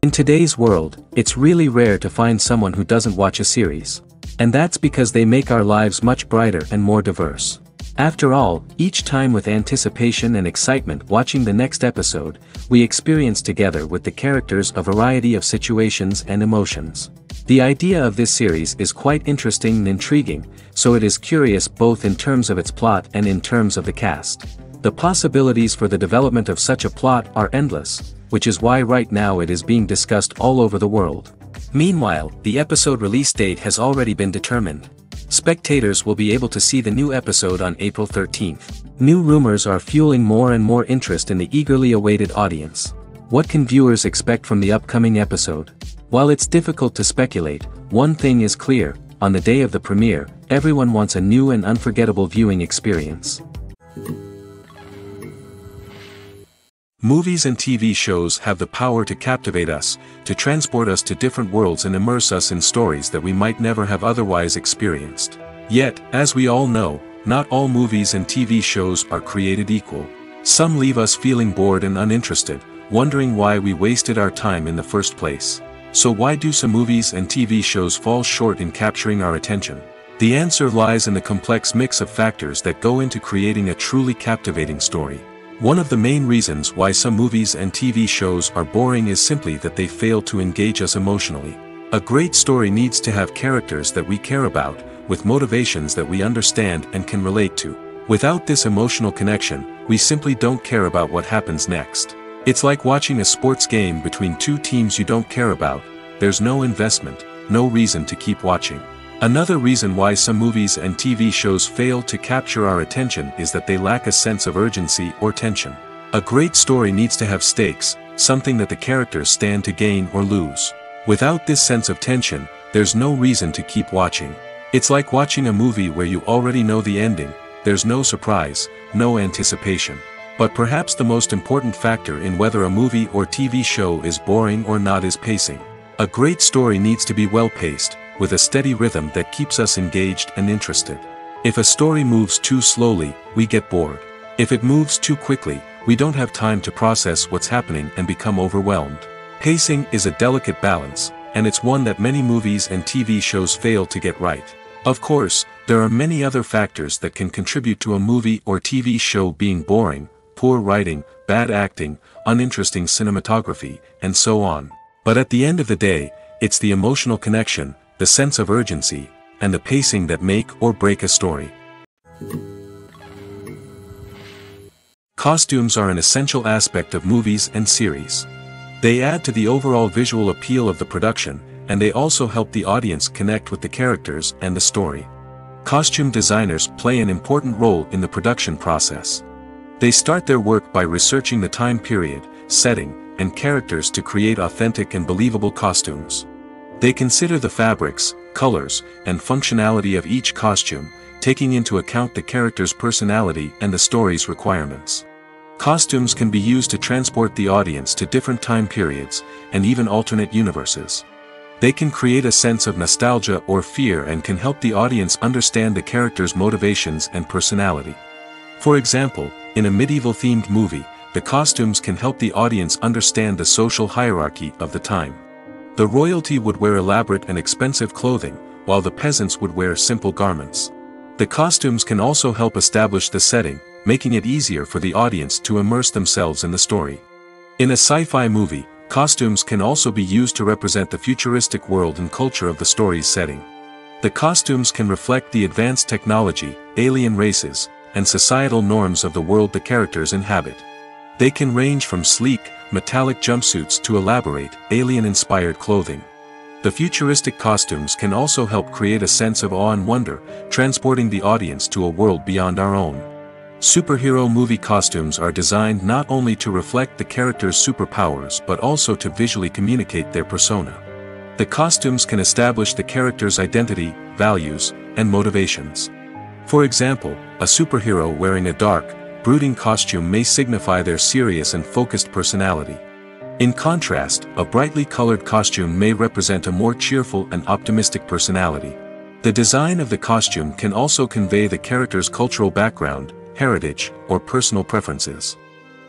In today's world, it's really rare to find someone who doesn't watch a series. And that's because they make our lives much brighter and more diverse. After all, each time with anticipation and excitement watching the next episode, we experience together with the characters a variety of situations and emotions. The idea of this series is quite interesting and intriguing, so it is curious both in terms of its plot and in terms of the cast. The possibilities for the development of such a plot are endless, which is why right now it is being discussed all over the world. Meanwhile, the episode release date has already been determined. Spectators will be able to see the new episode on April 13th. New rumors are fueling more and more interest in the eagerly awaited audience. What can viewers expect from the upcoming episode? While it's difficult to speculate, one thing is clear: on the day of the premiere, everyone wants a new and unforgettable viewing experience. Movies and TV shows have the power to captivate us, to transport us to different worlds and immerse us in stories that we might never have otherwise experienced. Yet, as we all know, not all movies and TV shows are created equal. Some leave us feeling bored and uninterested, wondering why we wasted our time in the first place. So why do some movies and TV shows fall short in capturing our attention? The answer lies in the complex mix of factors that go into creating a truly captivating story. One of the main reasons why some movies and TV shows are boring is simply that they fail to engage us emotionally. A great story needs to have characters that we care about, with motivations that we understand and can relate to. Without this emotional connection, we simply don't care about what happens next. It's like watching a sports game between two teams you don't care about. There's no investment, no reason to keep watching. Another reason why some movies and TV shows fail to capture our attention is that they lack a sense of urgency or tension. A great story needs to have stakes, something that the characters stand to gain or lose. Without this sense of tension, there's no reason to keep watching. It's like watching a movie where you already know the ending. There's no surprise, no anticipation. But perhaps the most important factor in whether a movie or TV show is boring or not is pacing. A great story needs to be well-paced, with a steady rhythm that keeps us engaged and interested. If a story moves too slowly, we get bored. If it moves too quickly, we don't have time to process what's happening and become overwhelmed. Pacing is a delicate balance, and it's one that many movies and TV shows fail to get right. Of course, there are many other factors that can contribute to a movie or TV show being boring: poor writing, bad acting, uninteresting cinematography, and so on. But at the end of the day, it's the emotional connection, the sense of urgency, and the pacing that make or break a story. Costumes are an essential aspect of movies and series. They add to the overall visual appeal of the production, and they also help the audience connect with the characters and the story. Costume designers play an important role in the production process. They start their work by researching the time period, setting, and characters to create authentic and believable costumes. They consider the fabrics, colors, and functionality of each costume, taking into account the character's personality and the story's requirements. Costumes can be used to transport the audience to different time periods, and even alternate universes. They can create a sense of nostalgia or fear and can help the audience understand the character's motivations and personality. For example, in a medieval-themed movie, the costumes can help the audience understand the social hierarchy of the time. The royalty would wear elaborate and expensive clothing, while the peasants would wear simple garments. The costumes can also help establish the setting, making it easier for the audience to immerse themselves in the story. In a sci-fi movie, costumes can also be used to represent the futuristic world and culture of the story's setting. The costumes can reflect the advanced technology, alien races, and societal norms of the world the characters inhabit. They can range from sleek, metallic jumpsuits to elaborate, alien-inspired clothing. The futuristic costumes can also help create a sense of awe and wonder, transporting the audience to a world beyond our own. Superhero movie costumes are designed not only to reflect the character's superpowers but also to visually communicate their persona. The costumes can establish the character's identity, values, and motivations. For example, a superhero wearing a dark, brooding costume may signify their serious and focused personality. In contrast, a brightly colored costume may represent a more cheerful and optimistic personality. The design of the costume can also convey the character's cultural background, heritage, or personal preferences.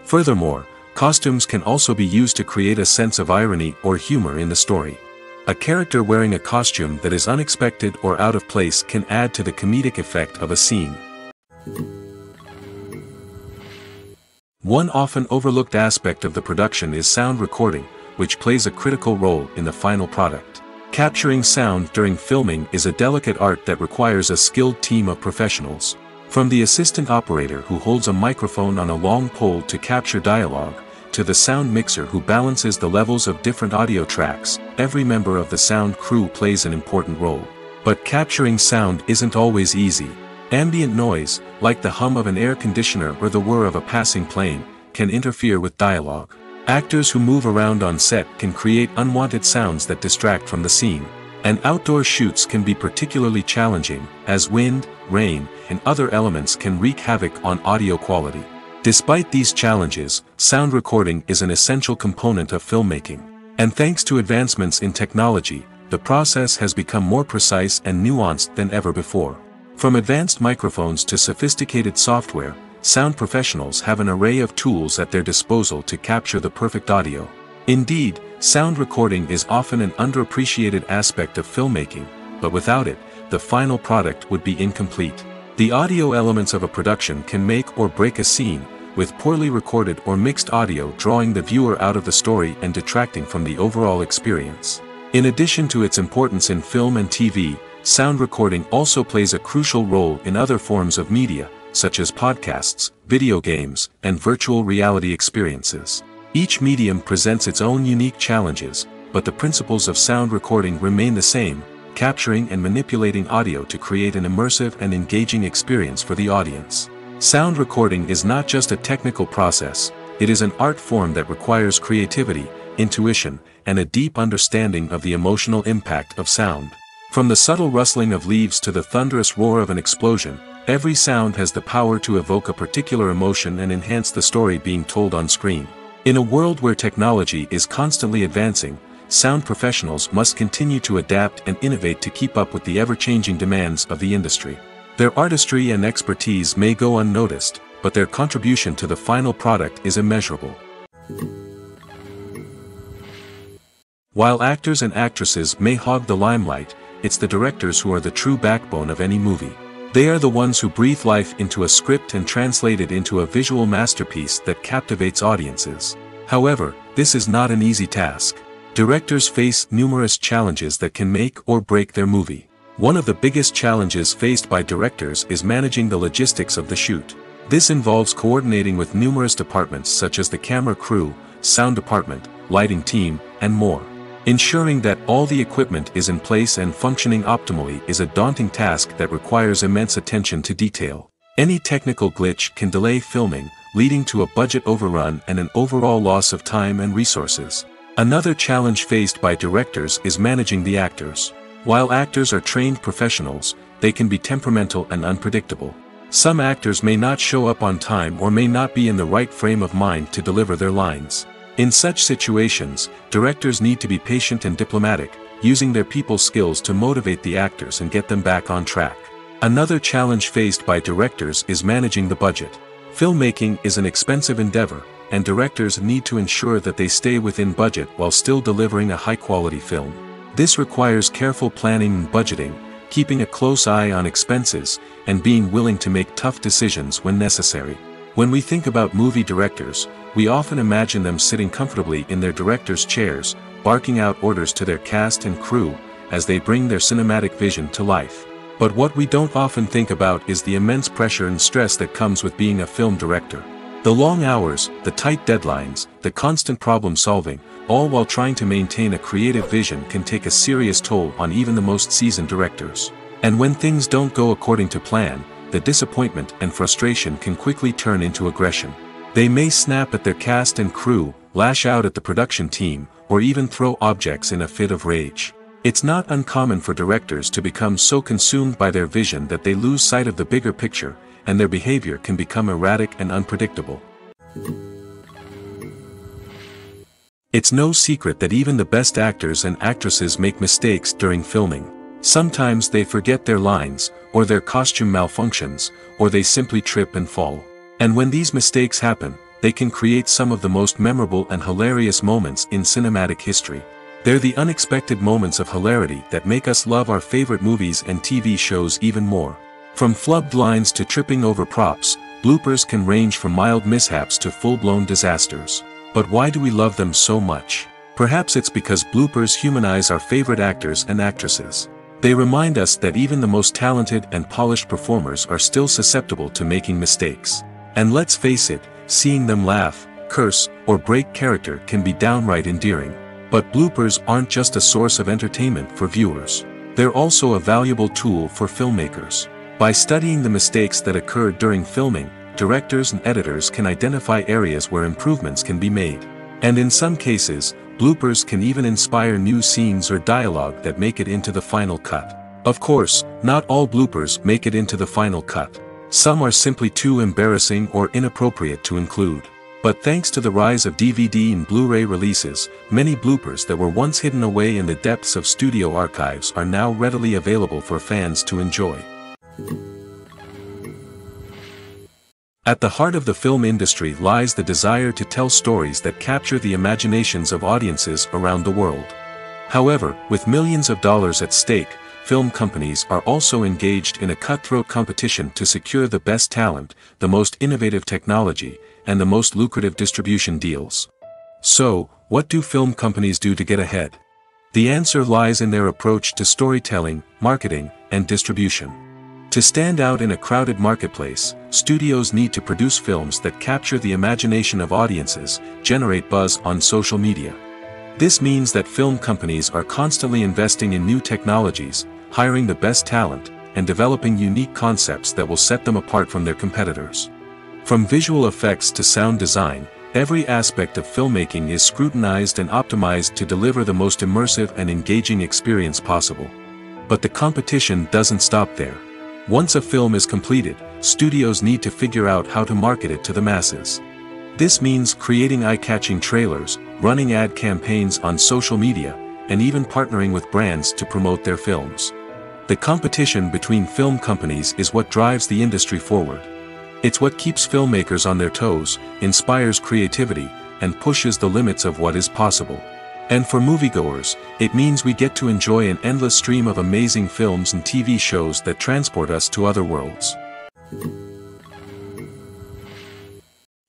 Furthermore, Costumes can also be used to create a sense of irony or humor in the story. A character wearing a costume that is unexpected or out of place can add to the comedic effect of a scene. One often overlooked aspect of the production is sound recording, which plays a critical role in the final product. Capturing sound during filming is a delicate art that requires a skilled team of professionals. From the assistant operator who holds a microphone on a long pole to capture dialogue, to the sound mixer who balances the levels of different audio tracks, every member of the sound crew plays an important role. But capturing sound isn't always easy. Ambient noise, like the hum of an air conditioner or the whir of a passing plane, can interfere with dialogue. Actors who move around on set can create unwanted sounds that distract from the scene. And outdoor shoots can be particularly challenging, as wind, rain, and other elements can wreak havoc on audio quality. Despite these challenges, sound recording is an essential component of filmmaking. And thanks to advancements in technology, the process has become more precise and nuanced than ever before. From advanced microphones to sophisticated software, sound professionals have an array of tools at their disposal to capture the perfect audio. Indeed, sound recording is often an underappreciated aspect of filmmaking, but without it, the final product would be incomplete. The audio elements of a production can make or break a scene, with poorly recorded or mixed audio drawing the viewer out of the story and detracting from the overall experience. In addition to its importance in film and TV, sound recording also plays a crucial role in other forms of media, such as podcasts, video games, and virtual reality experiences. Each medium presents its own unique challenges, but the principles of sound recording remain the same, capturing and manipulating audio to create an immersive and engaging experience for the audience. Sound recording is not just a technical process, it is an art form that requires creativity, intuition, and a deep understanding of the emotional impact of sound. From the subtle rustling of leaves to the thunderous roar of an explosion, every sound has the power to evoke a particular emotion and enhance the story being told on screen. In a world where technology is constantly advancing, sound professionals must continue to adapt and innovate to keep up with the ever-changing demands of the industry. Their artistry and expertise may go unnoticed, but their contribution to the final product is immeasurable. While actors and actresses may hog the limelight, it's the directors who are the true backbone of any movie. They are the ones who breathe life into a script and translate it into a visual masterpiece that captivates audiences. However, this is not an easy task. Directors face numerous challenges that can make or break their movie. One of the biggest challenges faced by directors is managing the logistics of the shoot. This involves coordinating with numerous departments such as the camera crew, sound department, lighting team, and more. Ensuring that all the equipment is in place and functioning optimally is a daunting task that requires immense attention to detail. Any technical glitch can delay filming, leading to a budget overrun and an overall loss of time and resources. Another challenge faced by directors is managing the actors. While actors are trained professionals, they can be temperamental and unpredictable. Some actors may not show up on time or may not be in the right frame of mind to deliver their lines. In such situations, directors need to be patient and diplomatic, using their people skills to motivate the actors and get them back on track. Another challenge faced by directors is managing the budget. Filmmaking is an expensive endeavor, and directors need to ensure that they stay within budget while still delivering a high-quality film. This requires careful planning and budgeting, keeping a close eye on expenses, and being willing to make tough decisions when necessary. When we think about movie directors, we often imagine them sitting comfortably in their director's chairs, barking out orders to their cast and crew, as they bring their cinematic vision to life. But what we don't often think about is the immense pressure and stress that comes with being a film director. The long hours, the tight deadlines, the constant problem solving, all while trying to maintain a creative vision can take a serious toll on even the most seasoned directors. And when things don't go according to plan, the disappointment and frustration can quickly turn into aggression. They may snap at their cast and crew, lash out at the production team, or even throw objects in a fit of rage. It's not uncommon for directors to become so consumed by their vision that they lose sight of the bigger picture, and their behavior can become erratic and unpredictable. It's no secret that even the best actors and actresses make mistakes during filming. Sometimes they forget their lines, or their costume malfunctions, or they simply trip and fall. And when these mistakes happen, they can create some of the most memorable and hilarious moments in cinematic history. They're the unexpected moments of hilarity that make us love our favorite movies and TV shows even more. From flubbed lines to tripping over props, bloopers can range from mild mishaps to full-blown disasters. But why do we love them so much? Perhaps it's because bloopers humanize our favorite actors and actresses. They remind us that even the most talented and polished performers are still susceptible to making mistakes. And let's face it, seeing them laugh, curse, or break character can be downright endearing. But bloopers aren't just a source of entertainment for viewers. They're also a valuable tool for filmmakers. By studying the mistakes that occurred during filming, directors and editors can identify areas where improvements can be made. And in some cases, bloopers can even inspire new scenes or dialogue that make it into the final cut. Of course, not all bloopers make it into the final cut. Some are simply too embarrassing or inappropriate to include. But thanks to the rise of DVD and Blu-ray releases, many bloopers that were once hidden away in the depths of studio archives are now readily available for fans to enjoy. At the heart of the film industry lies the desire to tell stories that capture the imaginations of audiences around the world. However, with millions of dollars at stake, film companies are also engaged in a cutthroat competition to secure the best talent, the most innovative technology, and the most lucrative distribution deals. So, what do film companies do to get ahead? The answer lies in their approach to storytelling, marketing, and distribution. To stand out in a crowded marketplace, studios need to produce films that capture the imagination of audiences, generate buzz on social media. This means that film companies are constantly investing in new technologies, hiring the best talent, and developing unique concepts that will set them apart from their competitors. From visual effects to sound design, every aspect of filmmaking is scrutinized and optimized to deliver the most immersive and engaging experience possible. But the competition doesn't stop there. Once a film is completed, studios need to figure out how to market it to the masses. This means creating eye-catching trailers, running ad campaigns on social media, and even partnering with brands to promote their films. The competition between film companies is what drives the industry forward. It's what keeps filmmakers on their toes, inspires creativity, and pushes the limits of what is possible. And for moviegoers, it means we get to enjoy an endless stream of amazing films and TV shows that transport us to other worlds.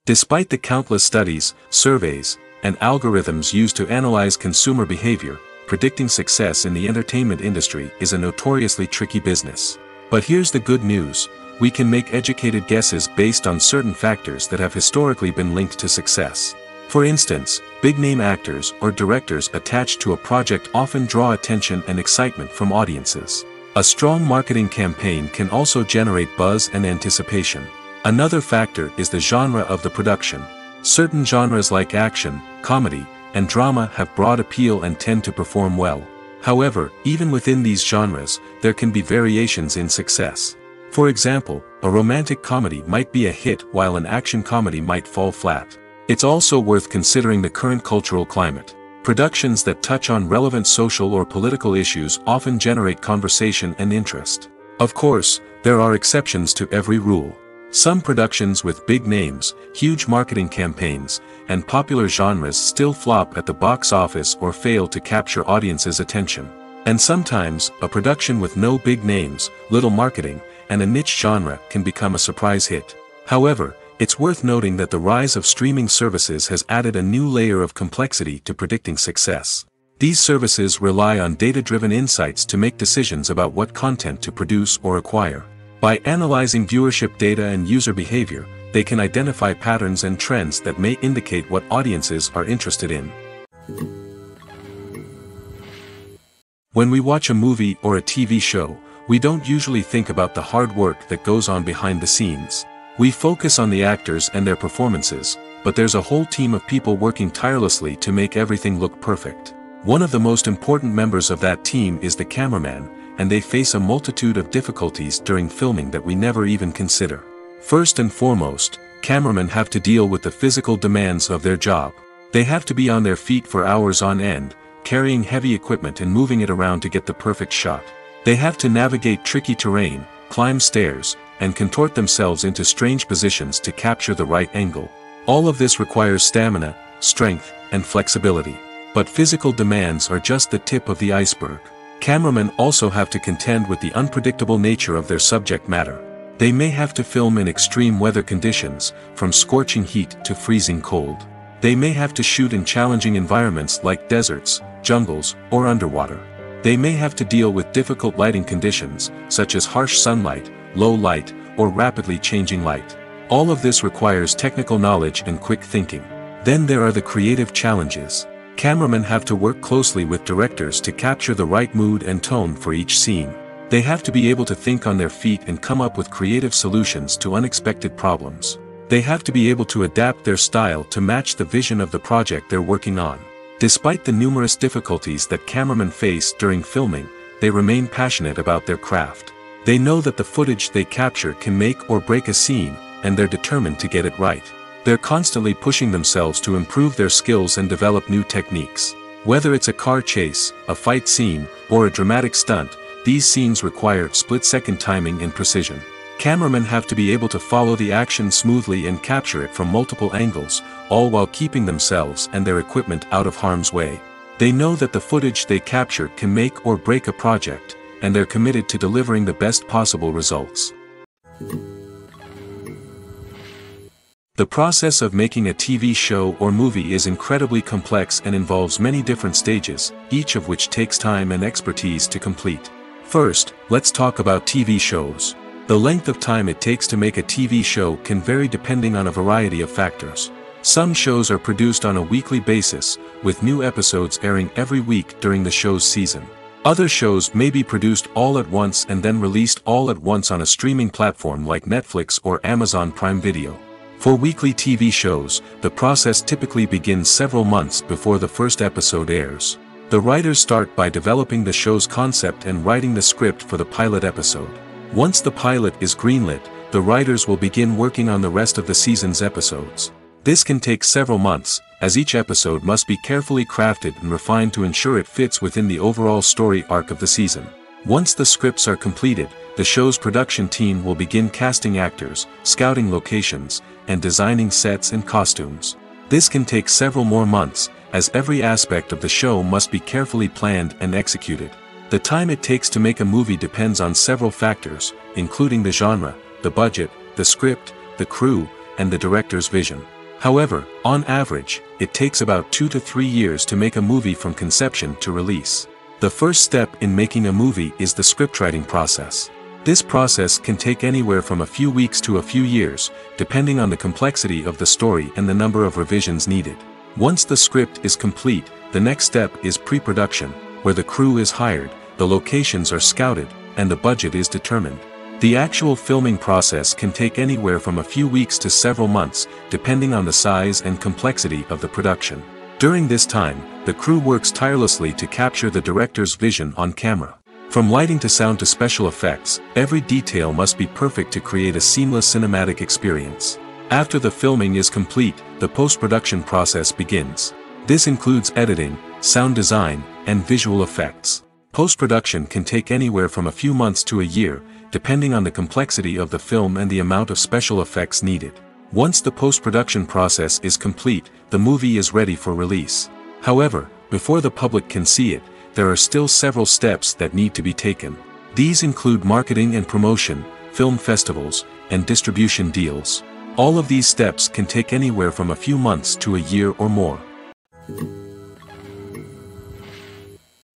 Despite the countless studies, surveys, and algorithms used to analyze consumer behavior, predicting success in the entertainment industry is a notoriously tricky business. But here's the good news: we can make educated guesses based on certain factors that have historically been linked to success. For instance, big-name actors or directors attached to a project often draw attention and excitement from audiences. A strong marketing campaign can also generate buzz and anticipation. Another factor is the genre of the production. Certain genres like action, comedy, and drama have broad appeal and tend to perform well. However, even within these genres, there can be variations in success. For example, a romantic comedy might be a hit while an action comedy might fall flat. It's also worth considering the current cultural climate. Productions that touch on relevant social or political issues often generate conversation and interest. Of course, there are exceptions to every rule. Some productions with big names, huge marketing campaigns, and popular genres still flop at the box office or fail to capture audiences' attention. And sometimes, a production with no big names, little marketing, and a niche genre can become a surprise hit. However, it's worth noting that the rise of streaming services has added a new layer of complexity to predicting success. These services rely on data-driven insights to make decisions about what content to produce or acquire. By analyzing viewership data and user behavior, they can identify patterns and trends that may indicate what audiences are interested in. When we watch a movie or a TV show, we don't usually think about the hard work that goes on behind the scenes. We focus on the actors and their performances, but there's a whole team of people working tirelessly to make everything look perfect. One of the most important members of that team is the cameraman, and they face a multitude of difficulties during filming that we never even consider. First and foremost, cameramen have to deal with the physical demands of their job. They have to be on their feet for hours on end, carrying heavy equipment and moving it around to get the perfect shot. They have to navigate tricky terrain, climb stairs, and contort themselves into strange positions to capture the right angle. All of this requires stamina, strength, and flexibility. But physical demands are just the tip of the iceberg. Cameramen also have to contend with the unpredictable nature of their subject matter. They may have to film in extreme weather conditions, from scorching heat to freezing cold. They may have to shoot in challenging environments like deserts, jungles, or underwater. They may have to deal with difficult lighting conditions, such as harsh sunlight, low light, or rapidly changing light. All of this requires technical knowledge and quick thinking. Then there are the creative challenges. Cameramen have to work closely with directors to capture the right mood and tone for each scene. They have to be able to think on their feet and come up with creative solutions to unexpected problems. They have to be able to adapt their style to match the vision of the project they're working on. Despite the numerous difficulties that cameramen face during filming, they remain passionate about their craft. They know that the footage they capture can make or break a scene, and they're determined to get it right. They're constantly pushing themselves to improve their skills and develop new techniques. Whether it's a car chase, a fight scene, or a dramatic stunt, these scenes require split-second timing and precision. Cameramen have to be able to follow the action smoothly and capture it from multiple angles, all while keeping themselves and their equipment out of harm's way. They know that the footage they capture can make or break a project, and they're committed to delivering the best possible results. The process of making a TV show or movie is incredibly complex and involves many different stages, each of which takes time and expertise to complete. First, let's talk about TV shows. The length of time it takes to make a TV show can vary depending on a variety of factors. Some shows are produced on a weekly basis, with new episodes airing every week during the show's season. Other shows may be produced all at once and then released all at once on a streaming platform like Netflix or Amazon Prime Video. For weekly TV shows, the process typically begins several months before the first episode airs. The writers start by developing the show's concept and writing the script for the pilot episode. Once the pilot is greenlit, the writers will begin working on the rest of the season's episodes. This can take several months, as each episode must be carefully crafted and refined to ensure it fits within the overall story arc of the season. Once the scripts are completed, the show's production team will begin casting actors, scouting locations, and designing sets and costumes. This can take several more months, as every aspect of the show must be carefully planned and executed. The time it takes to make a movie depends on several factors, including the genre, the budget, the script, the crew, and the director's vision. However, on average, it takes about 2 to 3 years to make a movie from conception to release. The first step in making a movie is the scriptwriting process. This process can take anywhere from a few weeks to a few years, depending on the complexity of the story and the number of revisions needed. Once the script is complete, the next step is pre-production, where the crew is hired, the locations are scouted, and the budget is determined. The actual filming process can take anywhere from a few weeks to several months, depending on the size and complexity of the production. During this time, the crew works tirelessly to capture the director's vision on camera. From lighting to sound to special effects, every detail must be perfect to create a seamless cinematic experience. After the filming is complete, the post-production process begins. This includes editing, sound design, and visual effects. Post-production can take anywhere from a few months to a year, depending on the complexity of the film and the amount of special effects needed. Once the post-production process is complete, the movie is ready for release. However, before the public can see it, there are still several steps that need to be taken. These include marketing and promotion, film festivals, and distribution deals. All of these steps can take anywhere from a few months to a year or more.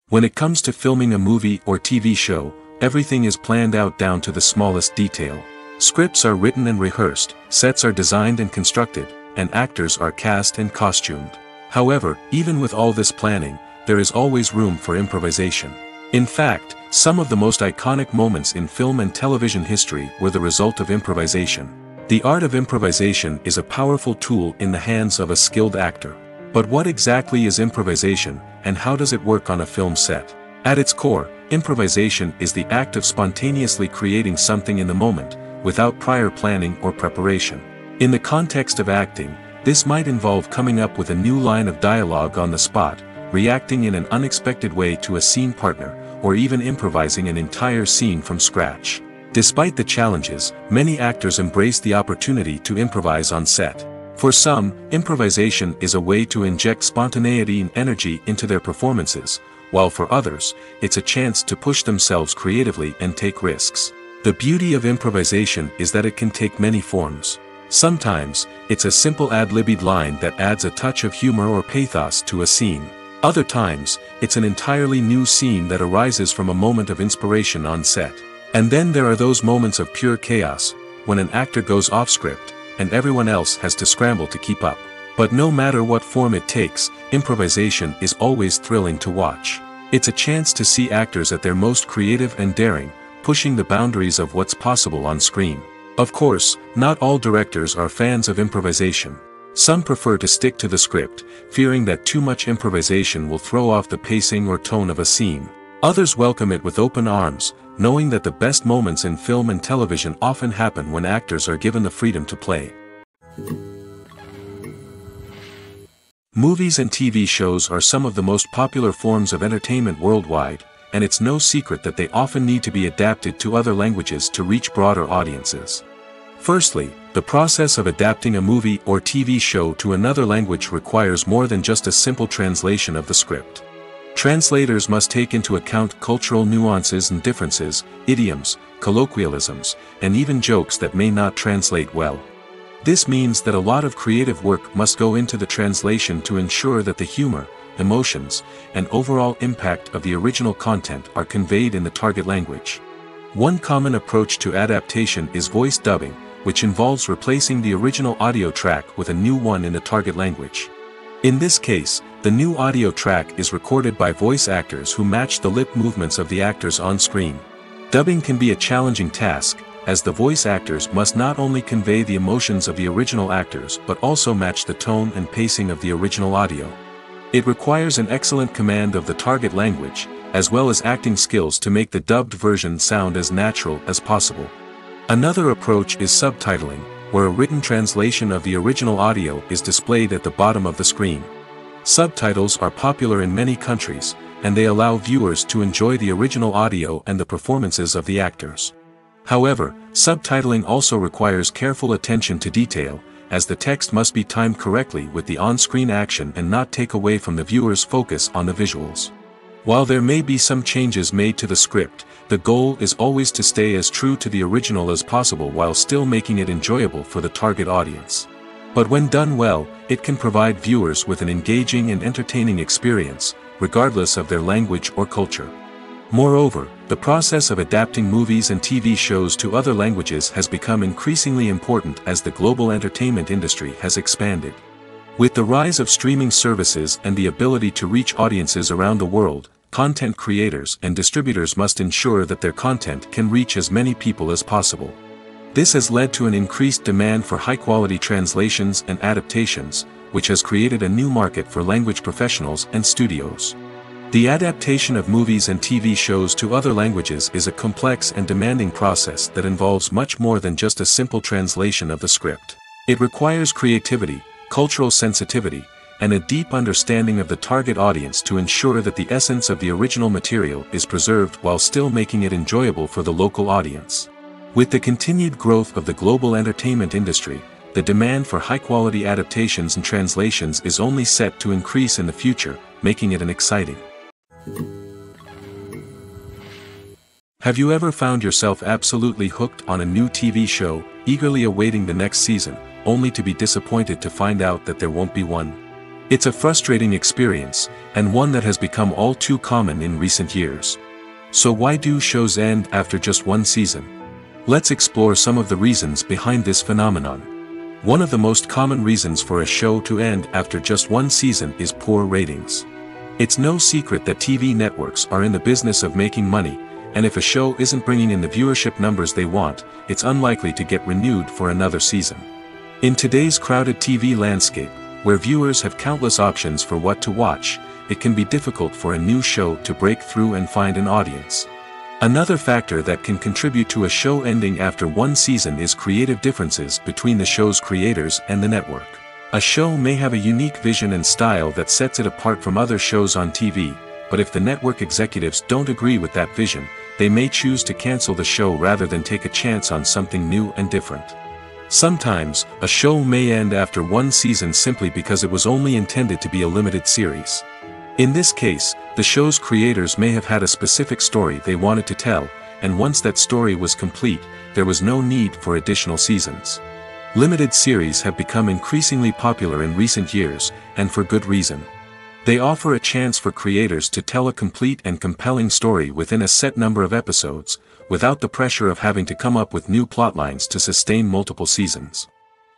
When it comes to filming a movie or TV show, everything is planned out down to the smallest detail. Scripts are written and rehearsed, sets are designed and constructed, and actors are cast and costumed. However, even with all this planning, there is always room for improvisation. In fact, some of the most iconic moments in film and television history were the result of improvisation. The art of improvisation is a powerful tool in the hands of a skilled actor. But what exactly is improvisation, and how does it work on a film set? At its core, improvisation is the act of spontaneously creating something in the moment, without prior planning or preparation. In the context of acting, this might involve coming up with a new line of dialogue on the spot, reacting in an unexpected way to a scene partner, or even improvising an entire scene from scratch. Despite the challenges, many actors embrace the opportunity to improvise on set. For some, improvisation is a way to inject spontaneity and energy into their performances, while for others, it's a chance to push themselves creatively and take risks. The beauty of improvisation is that it can take many forms. Sometimes, it's a simple ad-libbed line that adds a touch of humor or pathos to a scene. Other times, it's an entirely new scene that arises from a moment of inspiration on set. And then there are those moments of pure chaos, when an actor goes off script, and everyone else has to scramble to keep up. But no matter what form it takes, improvisation is always thrilling to watch. It's a chance to see actors at their most creative and daring, pushing the boundaries of what's possible on screen. Of course, not all directors are fans of improvisation. Some prefer to stick to the script, fearing that too much improvisation will throw off the pacing or tone of a scene. Others welcome it with open arms, knowing that the best moments in film and television often happen when actors are given the freedom to play. Movies and TV shows are some of the most popular forms of entertainment worldwide, and it's no secret that they often need to be adapted to other languages to reach broader audiences. Firstly, the process of adapting a movie or TV show to another language requires more than just a simple translation of the script. Translators must take into account cultural nuances and differences, idioms, colloquialisms, and even jokes that may not translate well. This means that a lot of creative work must go into the translation to ensure that the humor, emotions, and overall impact of the original content are conveyed in the target language. One common approach to adaptation is voice dubbing, which involves replacing the original audio track with a new one in the target language. In this case, the new audio track is recorded by voice actors who match the lip movements of the actors on screen. Dubbing can be a challenging task, as the voice actors must not only convey the emotions of the original actors but also match the tone and pacing of the original audio. It requires an excellent command of the target language, as well as acting skills to make the dubbed version sound as natural as possible. Another approach is subtitling, where a written translation of the original audio is displayed at the bottom of the screen. Subtitles are popular in many countries, and they allow viewers to enjoy the original audio and the performances of the actors. However, subtitling also requires careful attention to detail, as the text must be timed correctly with the on-screen action and not take away from the viewer's focus on the visuals. While there may be some changes made to the script, the goal is always to stay as true to the original as possible while still making it enjoyable for the target audience. But when done well, it can provide viewers with an engaging and entertaining experience, regardless of their language or culture. Moreover, the process of adapting movies and TV shows to other languages has become increasingly important as the global entertainment industry has expanded. With the rise of streaming services and the ability to reach audiences around the world, content creators and distributors must ensure that their content can reach as many people as possible. This has led to an increased demand for high-quality translations and adaptations, which has created a new market for language professionals and studios. The adaptation of movies and TV shows to other languages is a complex and demanding process that involves much more than just a simple translation of the script. It requires creativity, cultural sensitivity, and a deep understanding of the target audience to ensure that the essence of the original material is preserved while still making it enjoyable for the local audience. With the continued growth of the global entertainment industry, the demand for high-quality adaptations and translations is only set to increase in the future, making it an exciting. Have you ever found yourself absolutely hooked on a new TV show, eagerly awaiting the next season, only to be disappointed to find out that there won't be one? It's a frustrating experience, and one that has become all too common in recent years. So why do shows end after just one season? Let's explore some of the reasons behind this phenomenon. One of the most common reasons for a show to end after just one season is poor ratings. It's no secret that TV networks are in the business of making money, and if a show isn't bringing in the viewership numbers they want, it's unlikely to get renewed for another season. In today's crowded TV landscape, where viewers have countless options for what to watch, it can be difficult for a new show to break through and find an audience. Another factor that can contribute to a show ending after one season is creative differences between the show's creators and the network. A show may have a unique vision and style that sets it apart from other shows on TV, but if the network executives don't agree with that vision, they may choose to cancel the show rather than take a chance on something new and different. Sometimes, a show may end after one season simply because it was only intended to be a limited series. In this case, the show's creators may have had a specific story they wanted to tell, and once that story was complete, there was no need for additional seasons. Limited series have become increasingly popular in recent years, and for good reason. They offer a chance for creators to tell a complete and compelling story within a set number of episodes, without the pressure of having to come up with new plotlines to sustain multiple seasons.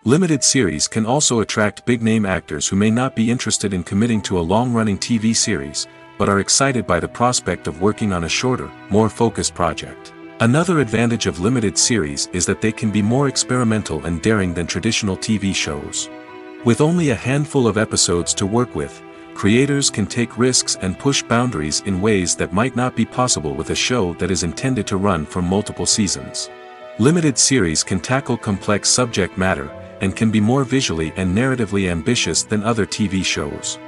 Limited series can also attract big-name actors who may not be interested in committing to a long-running TV series, but are excited by the prospect of working on a shorter, more focused project. Another advantage of limited series is that they can be more experimental and daring than traditional TV shows. With only a handful of episodes to work with, creators can take risks and push boundaries in ways that might not be possible with a show that is intended to run for multiple seasons. Limited series can tackle complex subject matter, and can be more visually and narratively ambitious than other TV shows.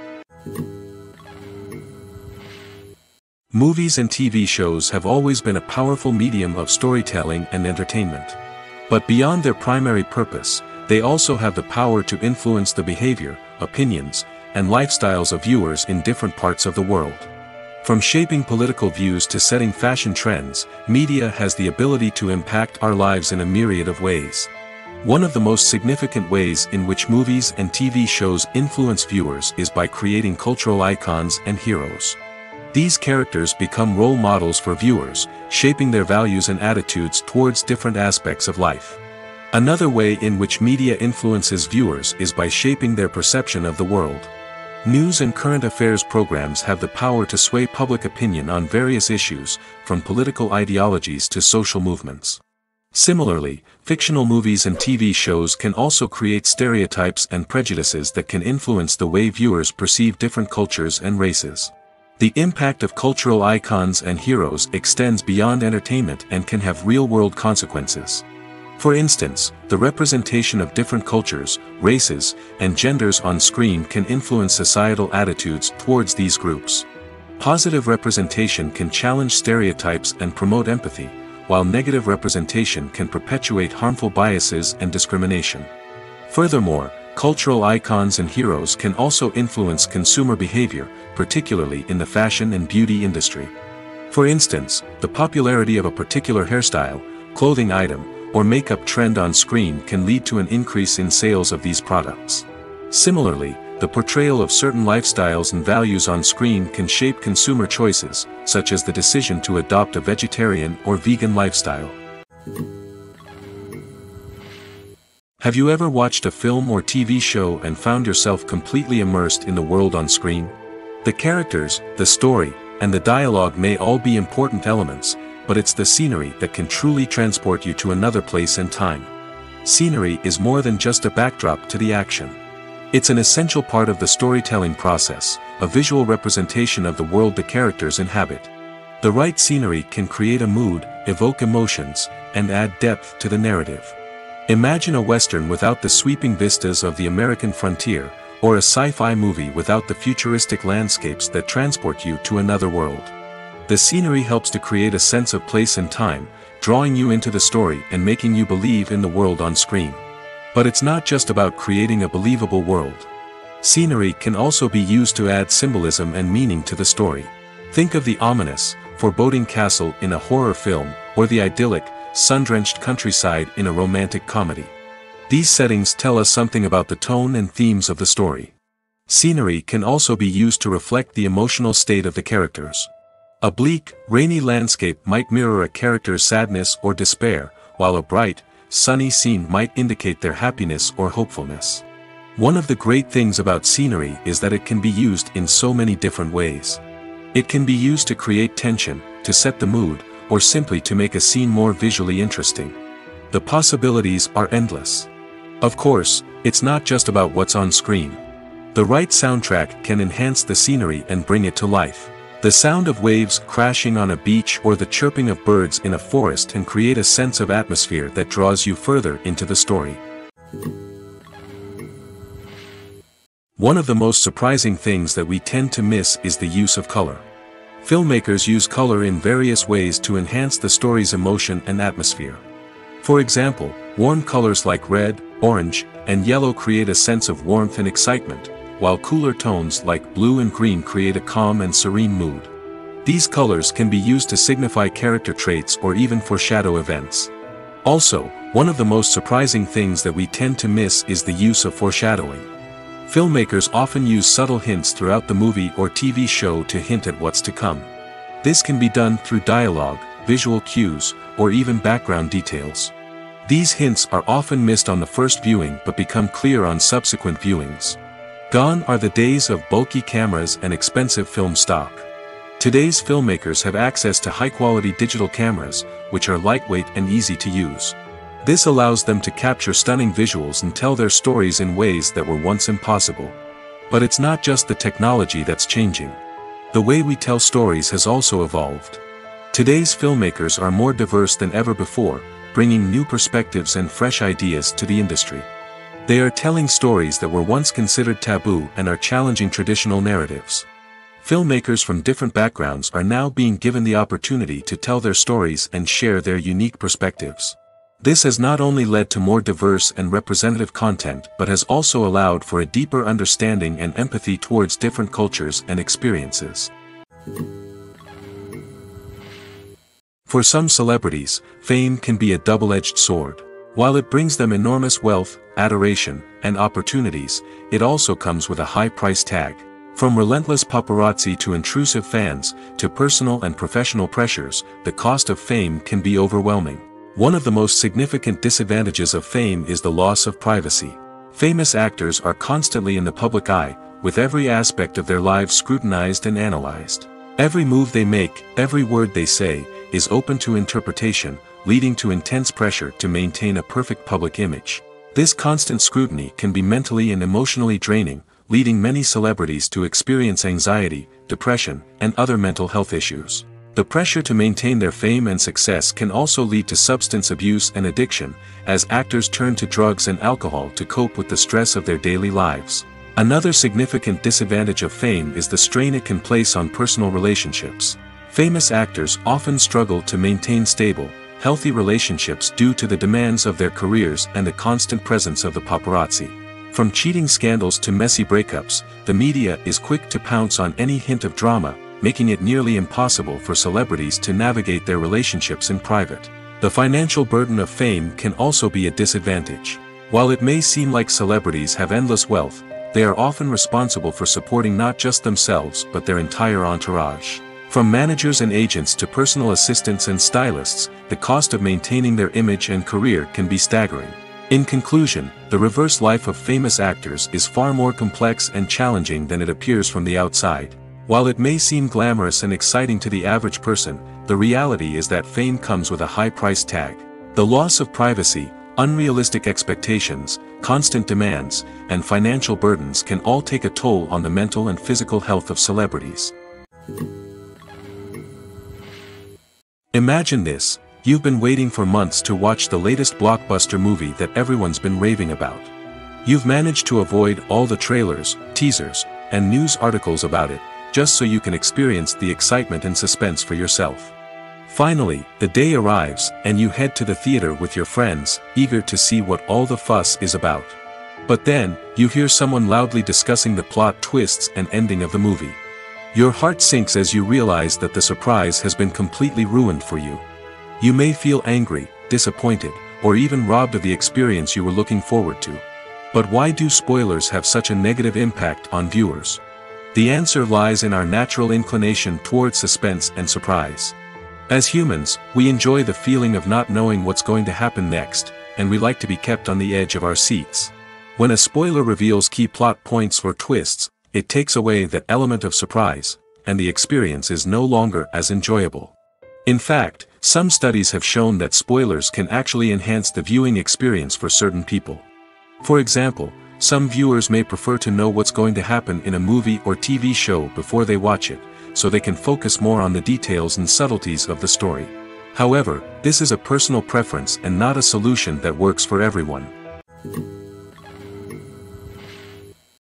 Movies and TV shows have always been a powerful medium of storytelling and entertainment. But beyond their primary purpose, they also have the power to influence the behavior, opinions, and lifestyles of viewers in different parts of the world. From shaping political views to setting fashion trends, media has the ability to impact our lives in a myriad of ways. One of the most significant ways in which movies and TV shows influence viewers is by creating cultural icons and heroes. These characters become role models for viewers, shaping their values and attitudes towards different aspects of life. Another way in which media influences viewers is by shaping their perception of the world. News and current affairs programs have the power to sway public opinion on various issues, from political ideologies to social movements. Similarly, fictional movies and TV shows can also create stereotypes and prejudices that can influence the way viewers perceive different cultures and races. The impact of cultural icons and heroes extends beyond entertainment and can have real-world consequences. For instance, the representation of different cultures, races, and genders on screen can influence societal attitudes towards these groups. Positive representation can challenge stereotypes and promote empathy, while negative representation can perpetuate harmful biases and discrimination. Furthermore, cultural icons and heroes can also influence consumer behavior, particularly in the fashion and beauty industry. For instance, the popularity of a particular hairstyle, clothing item, or makeup trend on screen can lead to an increase in sales of these products. Similarly, the portrayal of certain lifestyles and values on screen can shape consumer choices, such as the decision to adopt a vegetarian or vegan lifestyle. Have you ever watched a film or TV show and found yourself completely immersed in the world on screen? The characters, the story, and the dialogue may all be important elements, but it's the scenery that can truly transport you to another place and time. Scenery is more than just a backdrop to the action. It's an essential part of the storytelling process, a visual representation of the world the characters inhabit. The right scenery can create a mood, evoke emotions, and add depth to the narrative. Imagine a Western without the sweeping vistas of the American frontier, or a sci-fi movie without the futuristic landscapes that transport you to another world. The scenery helps to create a sense of place and time, drawing you into the story and making you believe in the world on screen. But it's not just about creating a believable world. Scenery can also be used to add symbolism and meaning to the story. Think of the ominous, foreboding castle in a horror film, or the idyllic, sun-drenched countryside in a romantic comedy. These settings tell us something about the tone and themes of the story. Scenery can also be used to reflect the emotional state of the characters. A bleak, rainy landscape might mirror a character's sadness or despair, while a bright, sunny scene might indicate their happiness or hopefulness. One of the great things about scenery is that it can be used in so many different ways. It can be used to create tension, to set the mood, or simply to make a scene more visually interesting. The possibilities are endless. Of course, it's not just about what's on screen. The right soundtrack can enhance the scenery and bring it to life. The sound of waves crashing on a beach or the chirping of birds in a forest can create a sense of atmosphere that draws you further into the story. One of the most surprising things that we tend to miss is the use of color. Filmmakers use color in various ways to enhance the story's emotion and atmosphere. For example, warm colors like red, orange, and yellow create a sense of warmth and excitement, while cooler tones like blue and green create a calm and serene mood. These colors can be used to signify character traits or even foreshadow events. Also, one of the most surprising things that we tend to miss is the use of foreshadowing. Filmmakers often use subtle hints throughout the movie or TV show to hint at what's to come. This can be done through dialogue, visual cues, or even background details. These hints are often missed on the first viewing but become clear on subsequent viewings. Gone are the days of bulky cameras and expensive film stock. Today's filmmakers have access to high-quality digital cameras, which are lightweight and easy to use. This allows them to capture stunning visuals and tell their stories in ways that were once impossible. But it's not just the technology that's changing. The way we tell stories has also evolved. Today's filmmakers are more diverse than ever before, bringing new perspectives and fresh ideas to the industry. They are telling stories that were once considered taboo and are challenging traditional narratives. Filmmakers from different backgrounds are now being given the opportunity to tell their stories and share their unique perspectives. This has not only led to more diverse and representative content but has also allowed for a deeper understanding and empathy towards different cultures and experiences. For some celebrities, fame can be a double-edged sword. While it brings them enormous wealth, adoration, and opportunities, it also comes with a high price tag. From relentless paparazzi to intrusive fans, to personal and professional pressures, the cost of fame can be overwhelming. One of the most significant disadvantages of fame is the loss of privacy. Famous actors are constantly in the public eye, with every aspect of their lives scrutinized and analyzed. Every move they make, every word they say, is open to interpretation, leading to intense pressure to maintain a perfect public image. This constant scrutiny can be mentally and emotionally draining, leading many celebrities to experience anxiety, depression, and other mental health issues. The pressure to maintain their fame and success can also lead to substance abuse and addiction, as actors turn to drugs and alcohol to cope with the stress of their daily lives. Another significant disadvantage of fame is the strain it can place on personal relationships. Famous actors often struggle to maintain stable, healthy relationships due to the demands of their careers and the constant presence of the paparazzi. From cheating scandals to messy breakups, the media is quick to pounce on any hint of drama, making it nearly impossible for celebrities to navigate their relationships in private. The financial burden of fame can also be a disadvantage. While it may seem like celebrities have endless wealth, they are often responsible for supporting not just themselves but their entire entourage. From managers and agents to personal assistants and stylists, the cost of maintaining their image and career can be staggering. In conclusion, the reverse life of famous actors is far more complex and challenging than it appears from the outside. While it may seem glamorous and exciting to the average person, the reality is that fame comes with a high price tag. The loss of privacy, unrealistic expectations, constant demands, and financial burdens can all take a toll on the mental and physical health of celebrities. Imagine this: you've been waiting for months to watch the latest blockbuster movie that everyone's been raving about. You've managed to avoid all the trailers, teasers, and news articles about it, just so you can experience the excitement and suspense for yourself. Finally, the day arrives, and you head to the theater with your friends, eager to see what all the fuss is about. But then, you hear someone loudly discussing the plot twists and ending of the movie. Your heart sinks as you realize that the surprise has been completely ruined for you. You may feel angry, disappointed, or even robbed of the experience you were looking forward to. But why do spoilers have such a negative impact on viewers? The answer lies in our natural inclination towards suspense and surprise. As humans, we enjoy the feeling of not knowing what's going to happen next, and we like to be kept on the edge of our seats. When a spoiler reveals key plot points or twists, it takes away that element of surprise, and the experience is no longer as enjoyable. In fact, some studies have shown that spoilers can actually enhance the viewing experience for certain people. For example, some viewers may prefer to know what's going to happen in a movie or TV show before they watch it, so they can focus more on the details and subtleties of the story. However, this is a personal preference and not a solution that works for everyone.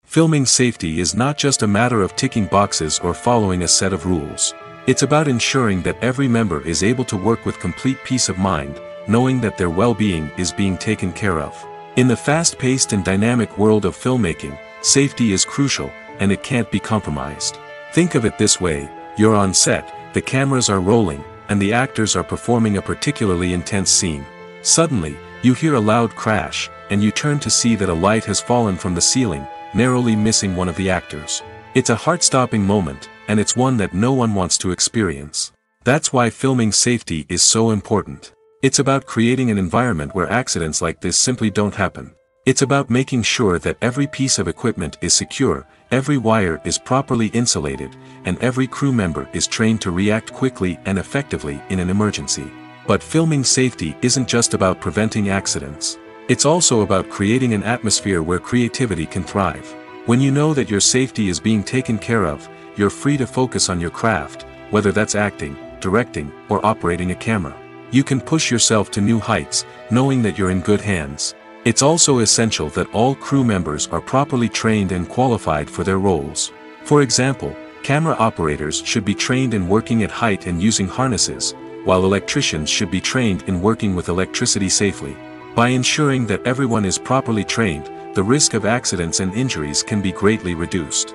Filming safety is not just a matter of ticking boxes or following a set of rules. It's about ensuring that every member is able to work with complete peace of mind, knowing that their well-being is being taken care of. In the fast-paced and dynamic world of filmmaking, safety is crucial, and it can't be compromised. Think of it this way: you're on set, the cameras are rolling, and the actors are performing a particularly intense scene. Suddenly, you hear a loud crash, and you turn to see that a light has fallen from the ceiling, narrowly missing one of the actors. It's a heart-stopping moment, and it's one that no one wants to experience. That's why filming safety is so important. It's about creating an environment where accidents like this simply don't happen. It's about making sure that every piece of equipment is secure, every wire is properly insulated, and every crew member is trained to react quickly and effectively in an emergency. But filming safety isn't just about preventing accidents. It's also about creating an atmosphere where creativity can thrive. When you know that your safety is being taken care of, you're free to focus on your craft, whether that's acting, directing, or operating a camera. You can push yourself to new heights, knowing that you're in good hands. It's also essential that all crew members are properly trained and qualified for their roles. For example, camera operators should be trained in working at height and using harnesses, while electricians should be trained in working with electricity safely. By ensuring that everyone is properly trained, the risk of accidents and injuries can be greatly reduced.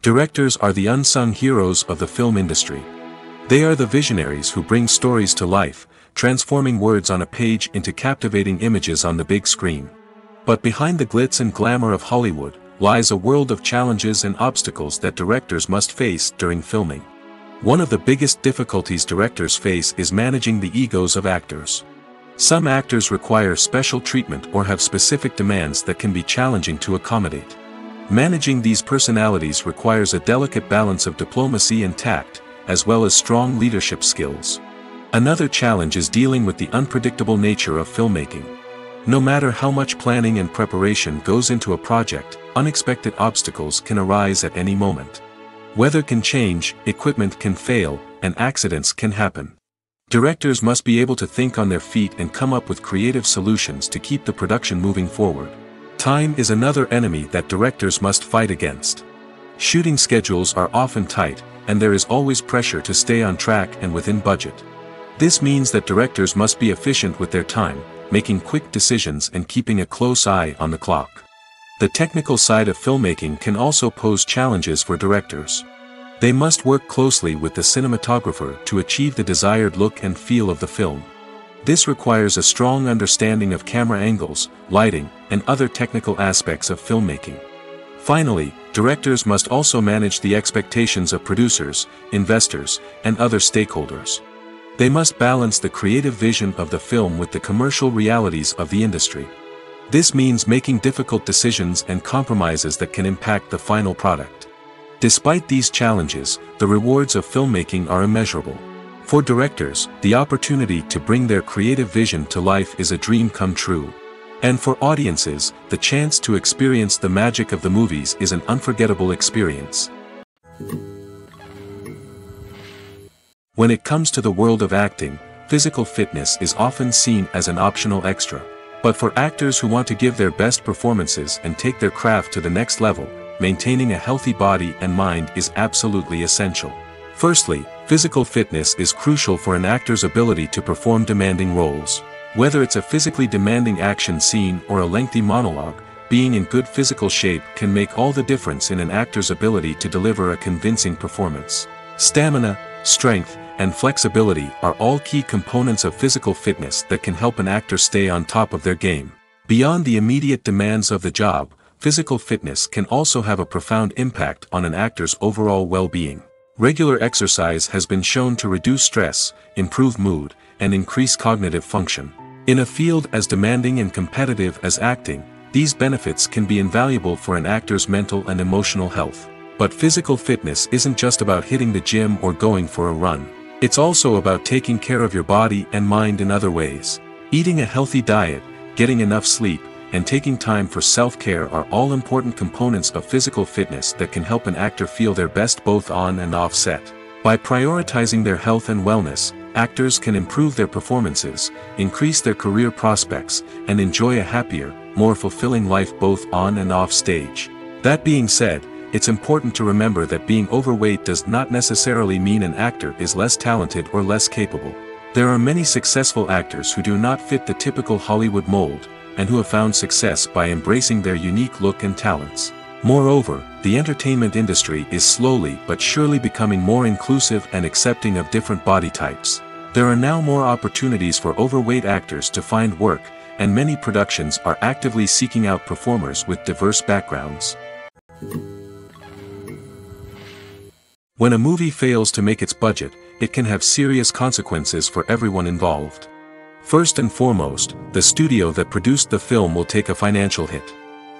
Directors are the unsung heroes of the film industry. They are the visionaries who bring stories to life, transforming words on a page into captivating images on the big screen. But behind the glitz and glamour of Hollywood, lies a world of challenges and obstacles that directors must face during filming. One of the biggest difficulties directors face is managing the egos of actors. Some actors require special treatment or have specific demands that can be challenging to accommodate. Managing these personalities requires a delicate balance of diplomacy and tact, as well as strong leadership skills. Another challenge is dealing with the unpredictable nature of filmmaking. No matter how much planning and preparation goes into a project, unexpected obstacles can arise at any moment. Weather can change, equipment can fail, and accidents can happen. Directors must be able to think on their feet and come up with creative solutions to keep the production moving forward. Time is another enemy that directors must fight against. Shooting schedules are often tight, and there is always pressure to stay on track and within budget. This means that directors must be efficient with their time, making quick decisions and keeping a close eye on the clock. The technical side of filmmaking can also pose challenges for directors. They must work closely with the cinematographer to achieve the desired look and feel of the film. This requires a strong understanding of camera angles, lighting, and other technical aspects of filmmaking. Finally, directors must also manage the expectations of producers, investors, and other stakeholders. They must balance the creative vision of the film with the commercial realities of the industry. This means making difficult decisions and compromises that can impact the final product. Despite these challenges, the rewards of filmmaking are immeasurable. For directors, the opportunity to bring their creative vision to life is a dream come true. And for audiences, the chance to experience the magic of the movies is an unforgettable experience. When it comes to the world of acting, physical fitness is often seen as an optional extra. But for actors who want to give their best performances and take their craft to the next level, maintaining a healthy body and mind is absolutely essential. Firstly, physical fitness is crucial for an actor's ability to perform demanding roles. Whether it's a physically demanding action scene or a lengthy monologue, being in good physical shape can make all the difference in an actor's ability to deliver a convincing performance. Stamina, strength, and flexibility are all key components of physical fitness that can help an actor stay on top of their game. Beyond the immediate demands of the job, physical fitness can also have a profound impact on an actor's overall well-being. Regular exercise has been shown to reduce stress, improve mood, and increase cognitive function. In a field as demanding and competitive as acting, these benefits can be invaluable for an actor's mental and emotional health. But physical fitness isn't just about hitting the gym or going for a run. It's also about taking care of your body and mind in other ways. Eating a healthy diet, getting enough sleep, and taking time for self-care are all important components of physical fitness that can help an actor feel their best both on and off set. By prioritizing their health and wellness, actors can improve their performances, increase their career prospects, and enjoy a happier, more fulfilling life both on and off stage. That being said, it's important to remember that being overweight does not necessarily mean an actor is less talented or less capable. There are many successful actors who do not fit the typical Hollywood mold, and who have found success by embracing their unique look and talents. Moreover, the entertainment industry is slowly but surely becoming more inclusive and accepting of different body types. There are now more opportunities for overweight actors to find work, and many productions are actively seeking out performers with diverse backgrounds. When a movie fails to make its budget, it can have serious consequences for everyone involved. First and foremost, the studio that produced the film will take a financial hit.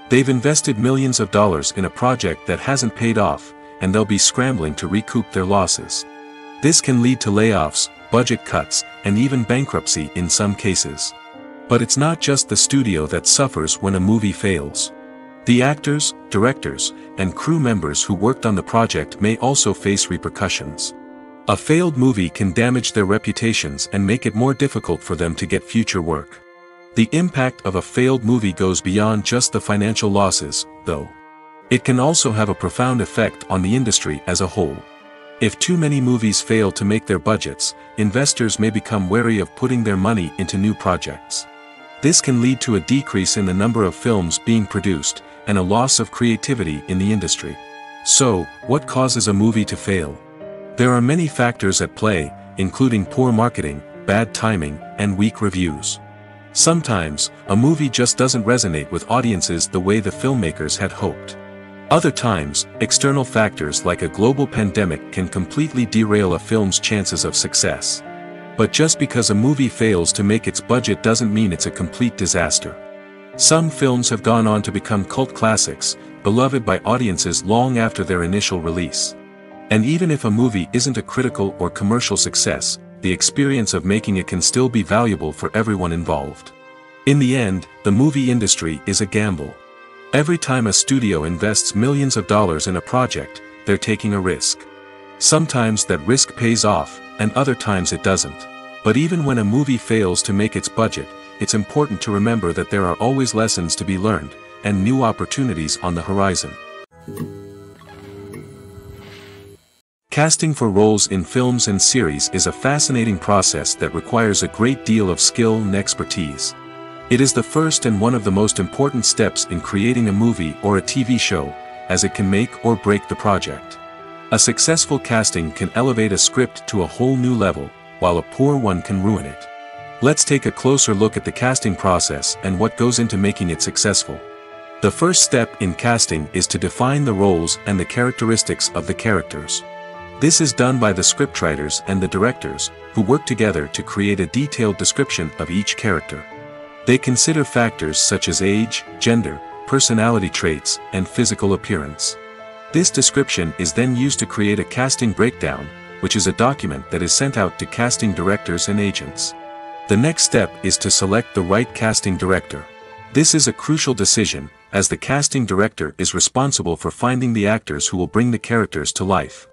They've invested millions of dollars in a project that hasn't paid off, and they'll be scrambling to recoup their losses. This can lead to layoffs, budget cuts, and even bankruptcy in some cases. But it's not just the studio that suffers when a movie fails. The actors, directors, and crew members who worked on the project may also face repercussions. A failed movie can damage their reputations and make it more difficult for them to get future work. The impact of a failed movie goes beyond just the financial losses, though. It can also have a profound effect on the industry as a whole. If too many movies fail to make their budgets, investors may become wary of putting their money into new projects. This can lead to a decrease in the number of films being produced, and a loss of creativity in the industry. So, what causes a movie to fail? There are many factors at play, including poor marketing, bad timing, and weak reviews. Sometimes, a movie just doesn't resonate with audiences the way the filmmakers had hoped. Other times, external factors like a global pandemic can completely derail a film's chances of success. But just because a movie fails to make its budget doesn't mean it's a complete disaster. Some films have gone on to become cult classics, beloved by audiences long after their initial release. And even if a movie isn't a critical or commercial success, the experience of making it can still be valuable for everyone involved. In the end, the movie industry is a gamble. Every time a studio invests millions of dollars in a project, they're taking a risk. Sometimes that risk pays off, and other times it doesn't. But even when a movie fails to make its budget, it's important to remember that there are always lessons to be learned, and new opportunities on the horizon. Casting for roles in films and series is a fascinating process that requires a great deal of skill and expertise. It is the first and one of the most important steps in creating a movie or a TV show, as it can make or break the project. A successful casting can elevate a script to a whole new level, while a poor one can ruin it. Let's take a closer look at the casting process and what goes into making it successful. The first step in casting is to define the roles and the characteristics of the characters. This is done by the scriptwriters and the directors, who work together to create a detailed description of each character. They consider factors such as age, gender, personality traits, and physical appearance. This description is then used to create a casting breakdown, which is a document that is sent out to casting directors and agents. The next step is to select the right casting director. This is a crucial decision, as the casting director is responsible for finding the actors who will bring the characters to life.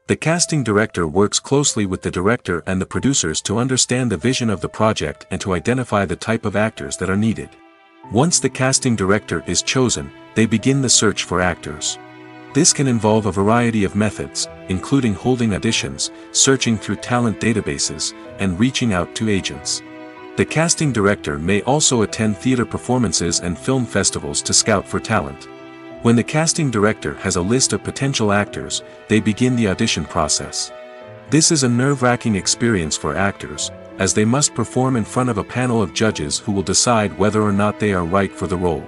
The casting director works closely with the director and the producers to understand the vision of the project and to identify the type of actors that are needed. Once the casting director is chosen, they begin the search for actors. This can involve a variety of methods, including holding auditions, searching through talent databases, and reaching out to agents. The casting director may also attend theater performances and film festivals to scout for talent. When the casting director has a list of potential actors, they begin the audition process. This is a nerve-wracking experience for actors, as they must perform in front of a panel of judges who will decide whether or not they are right for the role.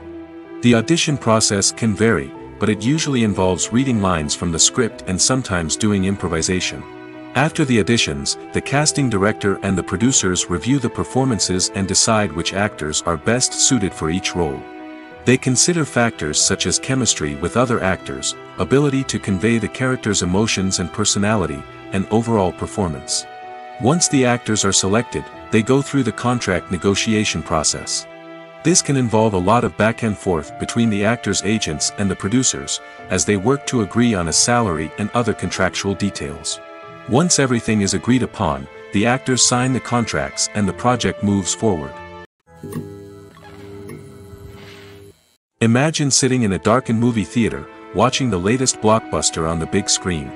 The audition process can vary, but it usually involves reading lines from the script and sometimes doing improvisation. After the auditions, the casting director and the producers review the performances and decide which actors are best suited for each role. They consider factors such as chemistry with other actors, ability to convey the character's emotions and personality, and overall performance. Once the actors are selected, they go through the contract negotiation process. This can involve a lot of back and forth between the actors' agents and the producers, as they work to agree on a salary and other contractual details. Once everything is agreed upon, the actors sign the contracts and the project moves forward. Imagine sitting in a darkened movie theater, watching the latest blockbuster on the big screen.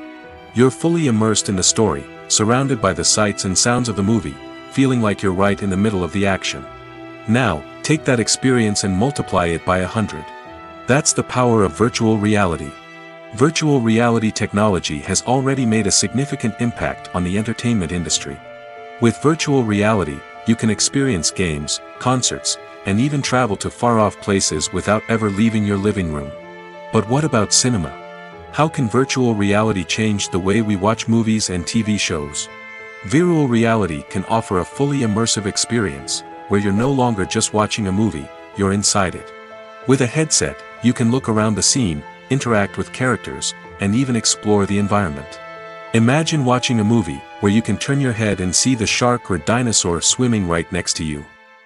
You're fully immersed in the story, surrounded by the sights and sounds of the movie, feeling like you're right in the middle of the action. Now, take that experience and multiply it by 100. That's the power of virtual reality. Virtual reality technology has already made a significant impact on the entertainment industry. With virtual reality, you can experience games, concerts, and even travel to far-off places without ever leaving your living room. But what about cinema? How can virtual reality change the way we watch movies and TV shows? Virtual reality can offer a fully immersive experience, where you're no longer just watching a movie, you're inside it. With a headset, you can look around the scene, interact with characters, and even explore the environment. Imagine watching a movie, where you can turn your head and see the shark or dinosaur swimming right next to you.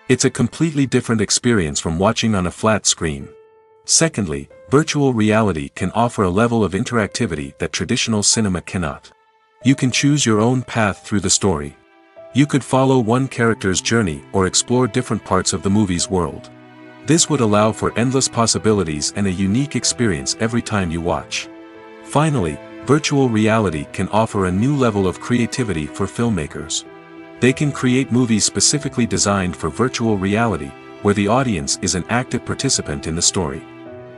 It's a completely different experience from watching on a flat screen. Secondly, virtual reality can offer a level of interactivity that traditional cinema cannot. You can choose your own path through the story. You could follow one character's journey or explore different parts of the movie's world. This would allow for endless possibilities and a unique experience every time you watch. Finally, virtual reality can offer a new level of creativity for filmmakers. They can create movies specifically designed for virtual reality, where the audience is an active participant in the story.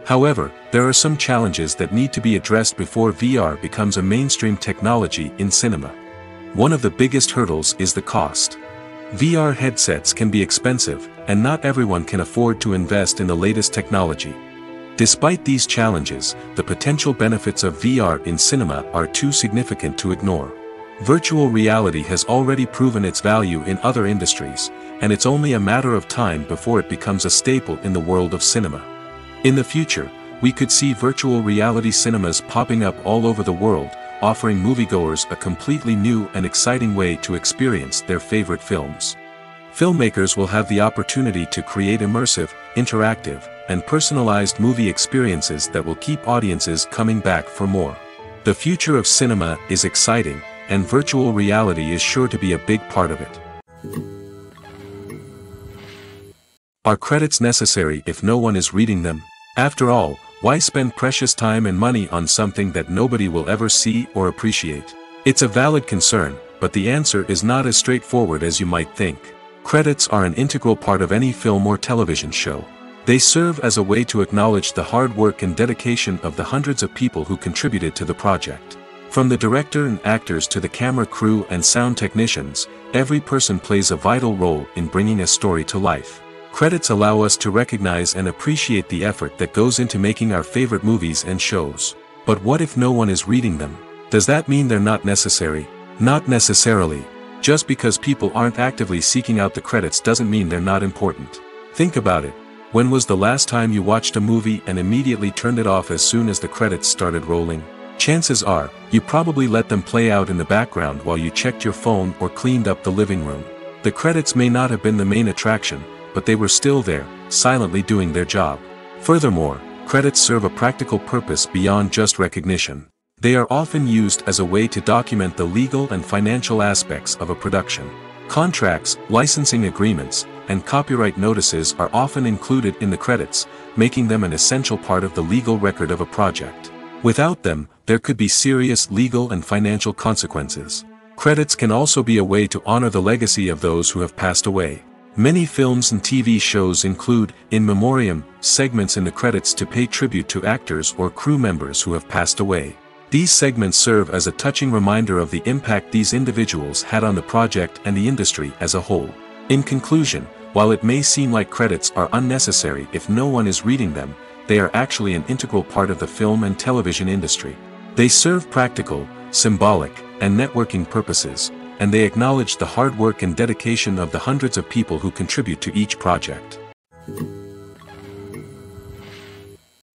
However, there are some challenges that need to be addressed before VR becomes a mainstream technology in cinema. One of the biggest hurdles is the cost. VR headsets can be expensive, and not everyone can afford to invest in the latest technology. Despite these challenges, the potential benefits of VR in cinema are too significant to ignore. Virtual reality has already proven its value in other industries, and it's only a matter of time before it becomes a staple in the world of cinema. In the future, we could see virtual reality cinemas popping up all over the world, offering moviegoers a completely new and exciting way to experience their favorite films. Filmmakers will have the opportunity to create immersive, interactive, and personalized movie experiences that will keep audiences coming back for more. The future of cinema is exciting, and virtual reality is sure to be a big part of it. Are credits necessary if no one is reading them? After all, why spend precious time and money on something that nobody will ever see or appreciate? It's a valid concern, but the answer is not as straightforward as you might think. Credits are an integral part of any film or television show. They serve as a way to acknowledge the hard work and dedication of the hundreds of people who contributed to the project. From the director and actors to the camera crew and sound technicians, every person plays a vital role in bringing a story to life. Credits allow us to recognize and appreciate the effort that goes into making our favorite movies and shows. But what if no one is reading them? Does that mean they're not necessary? Not necessarily. Just because people aren't actively seeking out the credits doesn't mean they're not important. Think about it. When was the last time you watched a movie and immediately turned it off as soon as the credits started rolling? Chances are, you probably let them play out in the background while you checked your phone or cleaned up the living room. The credits may not have been the main attraction, but they were still there, silently doing their job. Furthermore, credits serve a practical purpose beyond just recognition. They are often used as a way to document the legal and financial aspects of a production. Contracts, licensing agreements, and copyright notices are often included in the credits, making them an essential part of the legal record of a project. Without them, there could be serious legal and financial consequences. Credits can also be a way to honor the legacy of those who have passed away. Many films and TV shows include, in memoriam, segments in the credits to pay tribute to actors or crew members who have passed away. These segments serve as a touching reminder of the impact these individuals had on the project and the industry as a whole. In conclusion, while it may seem like credits are unnecessary if no one is reading them, they are actually an integral part of the film and television industry. They serve practical, symbolic, and networking purposes, and they acknowledge the hard work and dedication of the hundreds of people who contribute to each project.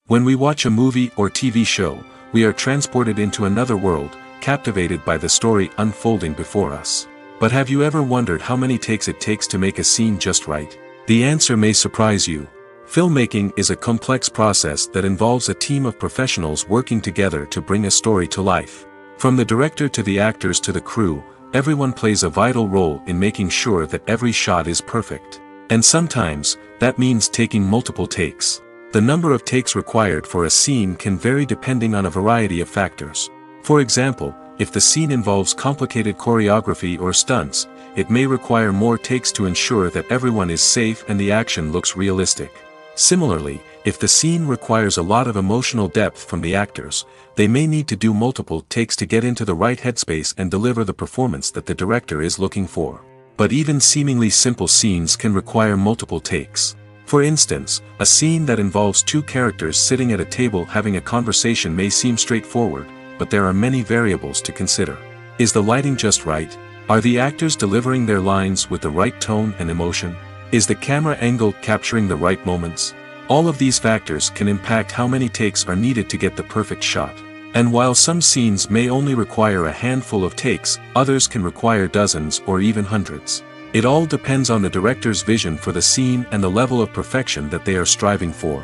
When we watch a movie or TV show, we are transported into another world, captivated by the story unfolding before us. But have you ever wondered how many takes it takes to make a scene just right? The answer may surprise you. Filmmaking is a complex process that involves a team of professionals working together to bring a story to life. From the director to the actors to the crew, everyone plays a vital role in making sure that every shot is perfect. And sometimes, that means taking multiple takes. The number of takes required for a scene can vary depending on a variety of factors. For example, if the scene involves complicated choreography or stunts, it may require more takes to ensure that everyone is safe and the action looks realistic. Similarly, if the scene requires a lot of emotional depth from the actors, they may need to do multiple takes to get into the right headspace and deliver the performance that the director is looking for. But even seemingly simple scenes can require multiple takes. For instance, a scene that involves two characters sitting at a table having a conversation may seem straightforward, but there are many variables to consider. Is the lighting just right? Are the actors delivering their lines with the right tone and emotion? Is the camera angle capturing the right moments? All of these factors can impact how many takes are needed to get the perfect shot. And while some scenes may only require a handful of takes, others can require dozens or even hundreds. It all depends on the director's vision for the scene and the level of perfection that they are striving for.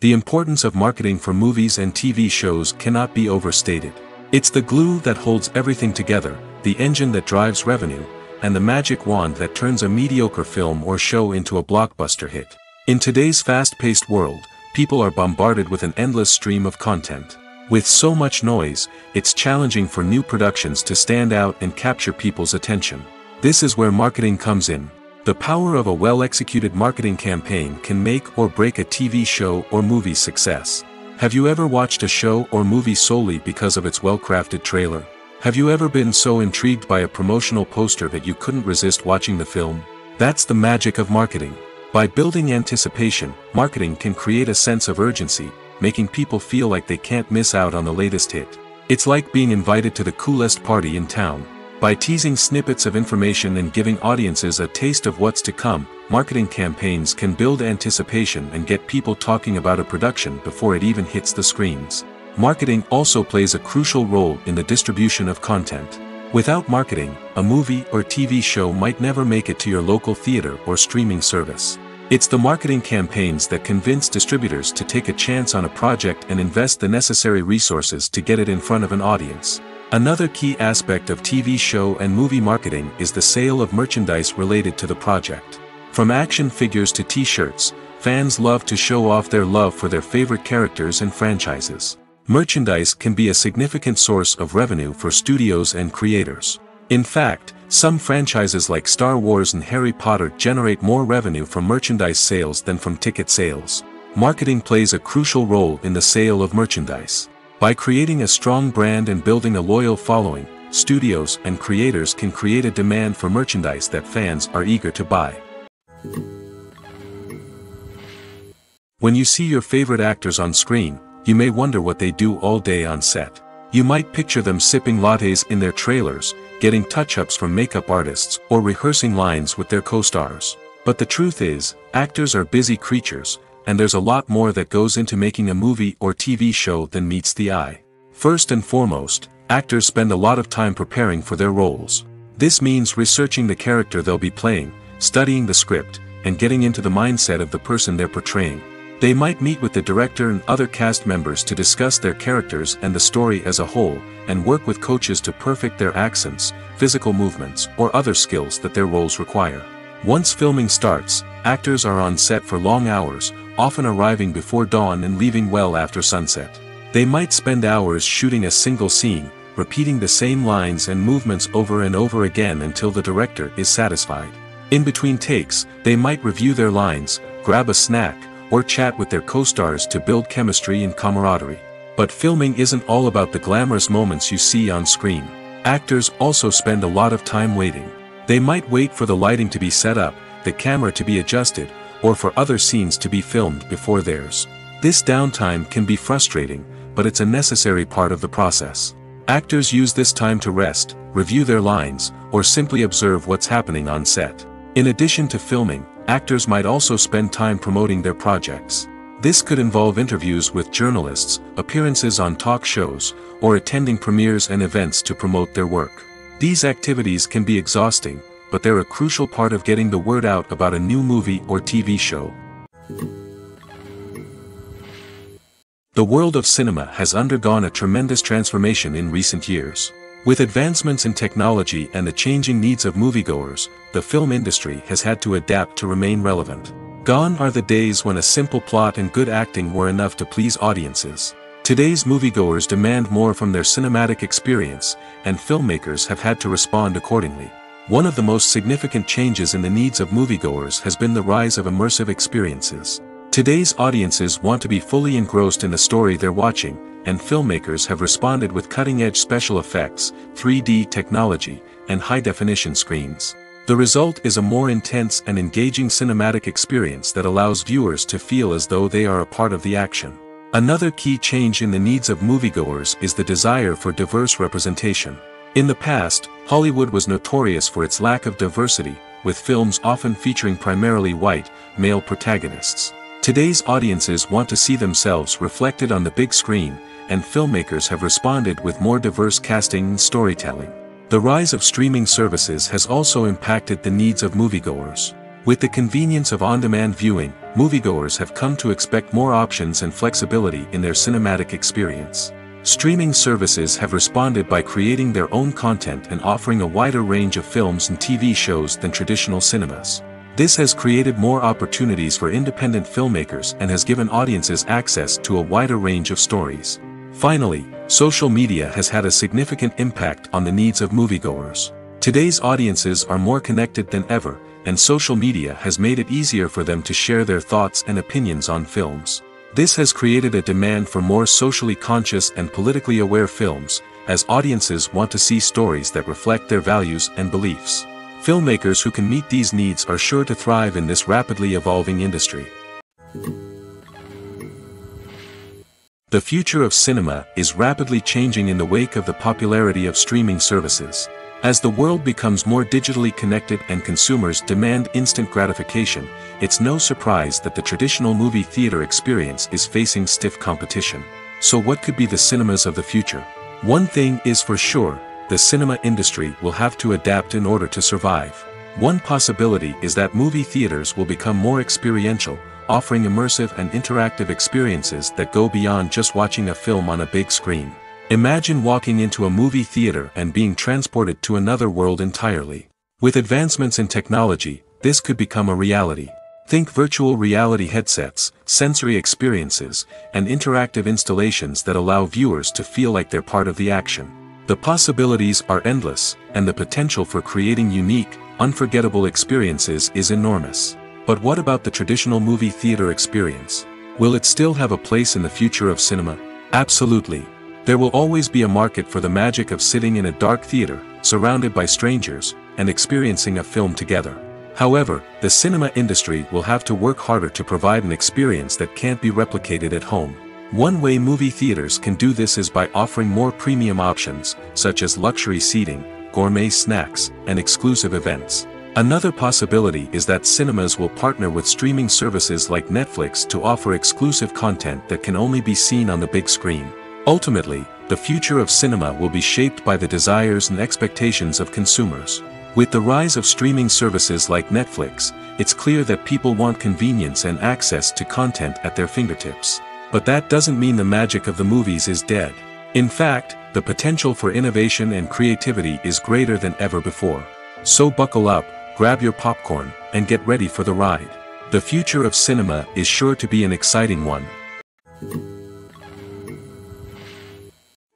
The importance of marketing for movies and TV shows cannot be overstated. It's the glue that holds everything together, the engine that drives revenue, and the magic wand that turns a mediocre film or show into a blockbuster hit. In today's fast-paced world, people are bombarded with an endless stream of content. With so much noise, it's challenging for new productions to stand out and capture people's attention. This is where marketing comes in. The power of a well-executed marketing campaign can make or break a TV show or movie's success. Have you ever watched a show or movie solely because of its well-crafted trailer? Have you ever been so intrigued by a promotional poster that you couldn't resist watching the film? That's the magic of marketing. By building anticipation, marketing can create a sense of urgency, making people feel like they can't miss out on the latest hit. It's like being invited to the coolest party in town. By teasing snippets of information and giving audiences a taste of what's to come, marketing campaigns can build anticipation and get people talking about a production before it even hits the screens. Marketing also plays a crucial role in the distribution of content. Without marketing, a movie or TV show might never make it to your local theater or streaming service. It's the marketing campaigns that convince distributors to take a chance on a project and invest the necessary resources to get it in front of an audience. Another key aspect of TV show and movie marketing is the sale of merchandise related to the project. From action figures to t-shirts, fans love to show off their love for their favorite characters and franchises. Merchandise can be a significant source of revenue for studios and creators. In fact, some franchises like Star Wars and Harry Potter generate more revenue from merchandise sales than from ticket sales. Marketing plays a crucial role in the sale of merchandise. By creating a strong brand and building a loyal following, studios and creators can create a demand for merchandise that fans are eager to buy. When you see your favorite actors on screen, you may wonder what they do all day on set. You might picture them sipping lattes in their trailers, getting touch-ups from makeup artists, or rehearsing lines with their co-stars. But the truth is, actors are busy creatures, and there's a lot more that goes into making a movie or TV show than meets the eye. First and foremost, actors spend a lot of time preparing for their roles. This means researching the character they'll be playing, studying the script, and getting into the mindset of the person they're portraying. They might meet with the director and other cast members to discuss their characters and the story as a whole, and work with coaches to perfect their accents, physical movements, or other skills that their roles require. Once filming starts, actors are on set for long hours, often arriving before dawn and leaving well after sunset. They might spend hours shooting a single scene, repeating the same lines and movements over and over again until the director is satisfied. In between takes, they might review their lines, grab a snack, or chat with their co-stars to build chemistry and camaraderie. But filming isn't all about the glamorous moments you see on screen. Actors also spend a lot of time waiting. They might wait for the lighting to be set up, the camera to be adjusted, or for other scenes to be filmed before theirs. This downtime can be frustrating, but it's a necessary part of the process. Actors use this time to rest, review their lines, or simply observe what's happening on set. In addition to filming, actors might also spend time promoting their projects. This could involve interviews with journalists, appearances on talk shows, or attending premieres and events to promote their work. These activities can be exhausting, but they're a crucial part of getting the word out about a new movie or TV show. The world of cinema has undergone a tremendous transformation in recent years. With advancements in technology and the changing needs of moviegoers, the film industry has had to adapt to remain relevant. Gone are the days when a simple plot and good acting were enough to please audiences. Today's moviegoers demand more from their cinematic experience, and filmmakers have had to respond accordingly. One of the most significant changes in the needs of moviegoers has been the rise of immersive experiences. Today's audiences want to be fully engrossed in the story they're watching, and filmmakers have responded with cutting-edge special effects, 3D technology, and high-definition screens. The result is a more intense and engaging cinematic experience that allows viewers to feel as though they are a part of the action. Another key change in the needs of moviegoers is the desire for diverse representation. In the past, Hollywood was notorious for its lack of diversity, with films often featuring primarily white, male protagonists. Today's audiences want to see themselves reflected on the big screen, and filmmakers have responded with more diverse casting and storytelling. The rise of streaming services has also impacted the needs of moviegoers. With the convenience of on-demand viewing, moviegoers have come to expect more options and flexibility in their cinematic experience. Streaming services have responded by creating their own content and offering a wider range of films and TV shows than traditional cinemas. This has created more opportunities for independent filmmakers and has given audiences access to a wider range of stories. Finally, social media has had a significant impact on the needs of moviegoers. Today's audiences are more connected than ever, and social media has made it easier for them to share their thoughts and opinions on films. This has created a demand for more socially conscious and politically aware films, as audiences want to see stories that reflect their values and beliefs. Filmmakers who can meet these needs are sure to thrive in this rapidly evolving industry. The future of cinema is rapidly changing in the wake of the popularity of streaming services. As the world becomes more digitally connected and consumers demand instant gratification, it's no surprise that the traditional movie theater experience is facing stiff competition. So what could be the cinemas of the future? One thing is for sure, the cinema industry will have to adapt in order to survive. One possibility is that movie theaters will become more experiential, offering immersive and interactive experiences that go beyond just watching a film on a big screen. Imagine walking into a movie theater and being transported to another world entirely. With advancements in technology, this could become a reality. Think virtual reality headsets, sensory experiences, and interactive installations that allow viewers to feel like they're part of the action. The possibilities are endless, and the potential for creating unique, unforgettable experiences is enormous. But what about the traditional movie theater experience? Will it still have a place in the future of cinema? Absolutely. There will always be a market for the magic of sitting in a dark theater, surrounded by strangers, and experiencing a film together. However, the cinema industry will have to work harder to provide an experience that can't be replicated at home. One way movie theaters can do this is by offering more premium options, such as luxury seating, gourmet snacks, and exclusive events. Another possibility is that cinemas will partner with streaming services like Netflix to offer exclusive content that can only be seen on the big screen. Ultimately, the future of cinema will be shaped by the desires and expectations of consumers. With the rise of streaming services like Netflix, it's clear that people want convenience and access to content at their fingertips. But that doesn't mean the magic of the movies is dead. In fact, the potential for innovation and creativity is greater than ever before. So buckle up, grab your popcorn, and get ready for the ride. The future of cinema is sure to be an exciting one.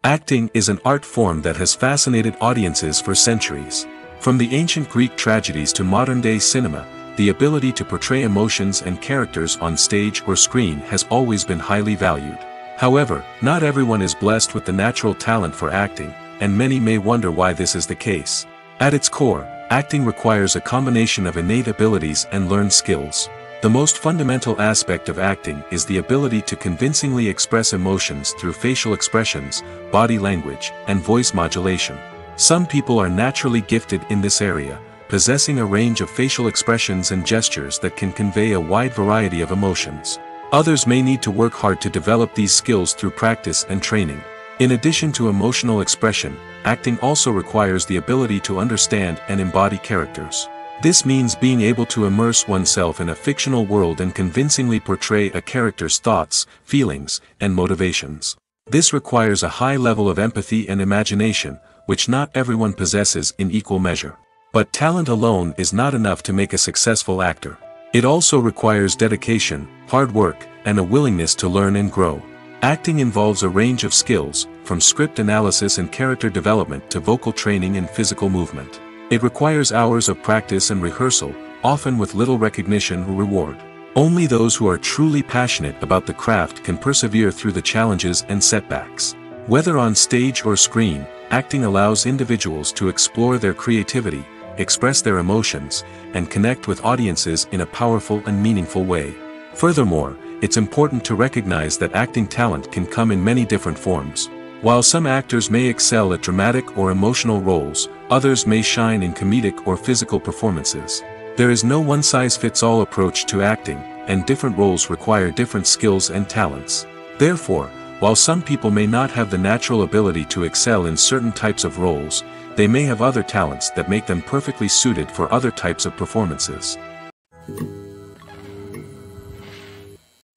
Acting is an art form that has fascinated audiences for centuries. From the ancient Greek tragedies to modern-day cinema, the ability to portray emotions and characters on stage or screen has always been highly valued. However, not everyone is blessed with the natural talent for acting, and many may wonder why this is the case. At its core, acting requires a combination of innate abilities and learned skills. The most fundamental aspect of acting is the ability to convincingly express emotions through facial expressions, body language, and voice modulation. Some people are naturally gifted in this area, possessing a range of facial expressions and gestures that can convey a wide variety of emotions. Others may need to work hard to develop these skills through practice and training. In addition to emotional expression, acting also requires the ability to understand and embody characters. This means being able to immerse oneself in a fictional world and convincingly portray a character's thoughts, feelings, and motivations. This requires a high level of empathy and imagination, which not everyone possesses in equal measure. But talent alone is not enough to make a successful actor. It also requires dedication, hard work, and a willingness to learn and grow. Acting involves a range of skills, from script analysis and character development to vocal training and physical movement. It requires hours of practice and rehearsal, often with little recognition or reward. Only those who are truly passionate about the craft can persevere through the challenges and setbacks. Whether on stage or screen, acting allows individuals to explore their creativity, express their emotions, and connect with audiences in a powerful and meaningful way. Furthermore, it's important to recognize that acting talent can come in many different forms. While some actors may excel at dramatic or emotional roles, others may shine in comedic or physical performances. There is no one-size-fits-all approach to acting, and different roles require different skills and talents. Therefore, while some people may not have the natural ability to excel in certain types of roles, they may have other talents that make them perfectly suited for other types of performances.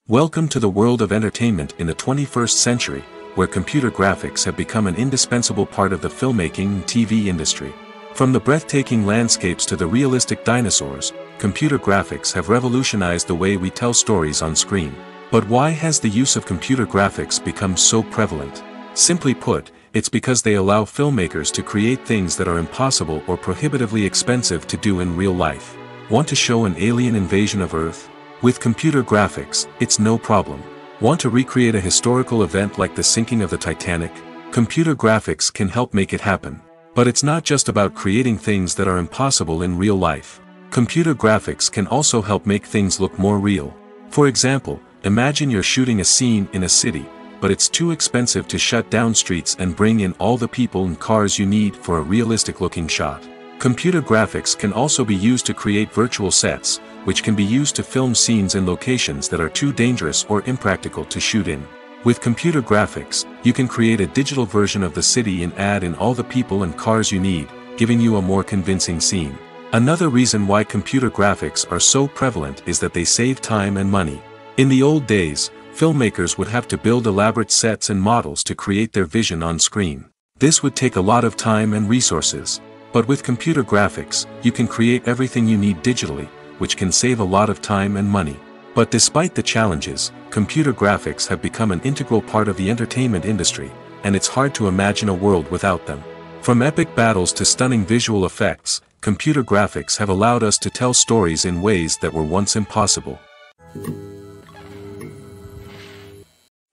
Welcome to the world of entertainment in the 21st century, where computer graphics have become an indispensable part of the filmmaking and TV industry. From the breathtaking landscapes to the realistic dinosaurs, computer graphics have revolutionized the way we tell stories on screen. But why has the use of computer graphics become so prevalent? Simply put, it's because they allow filmmakers to create things that are impossible or prohibitively expensive to do in real life. Want to show an alien invasion of Earth? With computer graphics, it's no problem. Want to recreate a historical event like the sinking of the Titanic? Computer graphics can help make it happen. But it's not just about creating things that are impossible in real life. Computer graphics can also help make things look more real. For example, imagine you're shooting a scene in a city, but it's too expensive to shut down streets and bring in all the people and cars you need for a realistic-looking shot. Computer graphics can also be used to create virtual sets, which can be used to film scenes in locations that are too dangerous or impractical to shoot in. With computer graphics, you can create a digital version of the city and add in all the people and cars you need, giving you a more convincing scene. Another reason why computer graphics are so prevalent is that they save time and money. In the old days, filmmakers would have to build elaborate sets and models to create their vision on screen. This would take a lot of time and resources. But with computer graphics, you can create everything you need digitally, which can save a lot of time and money. But despite the challenges, computer graphics have become an integral part of the entertainment industry, and it's hard to imagine a world without them. From epic battles to stunning visual effects, computer graphics have allowed us to tell stories in ways that were once impossible.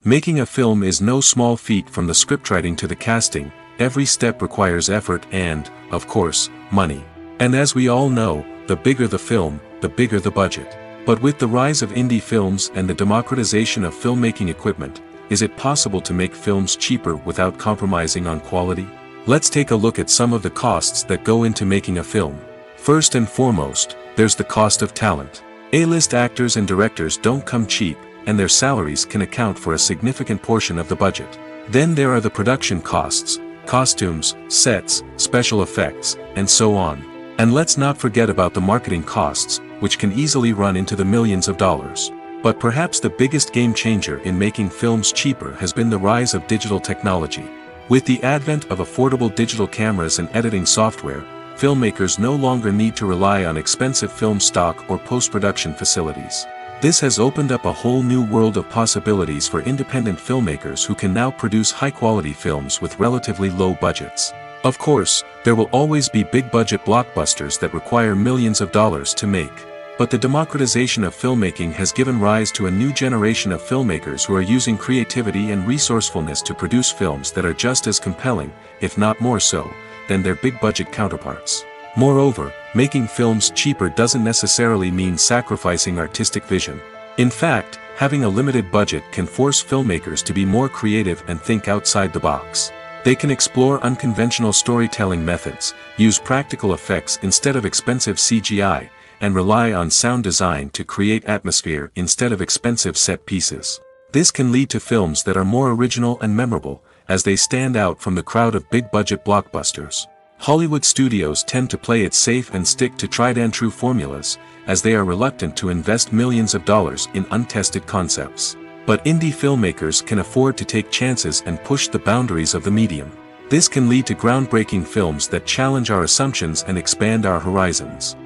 Making a film is no small feat. From the scriptwriting to the casting, every step requires effort and, of course, money. And as we all know, the bigger the film, the bigger the budget. But with the rise of indie films and the democratization of filmmaking equipment, is it possible to make films cheaper without compromising on quality? Let's take a look at some of the costs that go into making a film. First and foremost, there's the cost of talent. A-list actors and directors don't come cheap, and their salaries can account for a significant portion of the budget. Then there are the production costs, costumes, sets, special effects, and so on. And let's not forget about the marketing costs, which can easily run into the millions of dollars. But perhaps the biggest game changer in making films cheaper has been the rise of digital technology. With the advent of affordable digital cameras and editing software, filmmakers no longer need to rely on expensive film stock or post-production facilities. This has opened up a whole new world of possibilities for independent filmmakers who can now produce high-quality films with relatively low budgets. Of course, there will always be big-budget blockbusters that require millions of dollars to make. But the democratization of filmmaking has given rise to a new generation of filmmakers who are using creativity and resourcefulness to produce films that are just as compelling, if not more so, than their big-budget counterparts. Moreover, making films cheaper doesn't necessarily mean sacrificing artistic vision. In fact, having a limited budget can force filmmakers to be more creative and think outside the box. They can explore unconventional storytelling methods, use practical effects instead of expensive CGI, and rely on sound design to create atmosphere instead of expensive set pieces. This can lead to films that are more original and memorable, as they stand out from the crowd of big-budget blockbusters. Hollywood studios tend to play it safe and stick to tried-and-true formulas, as they are reluctant to invest millions of dollars in untested concepts. But indie filmmakers can afford to take chances and push the boundaries of the medium. This can lead to groundbreaking films that challenge our assumptions and expand our horizons.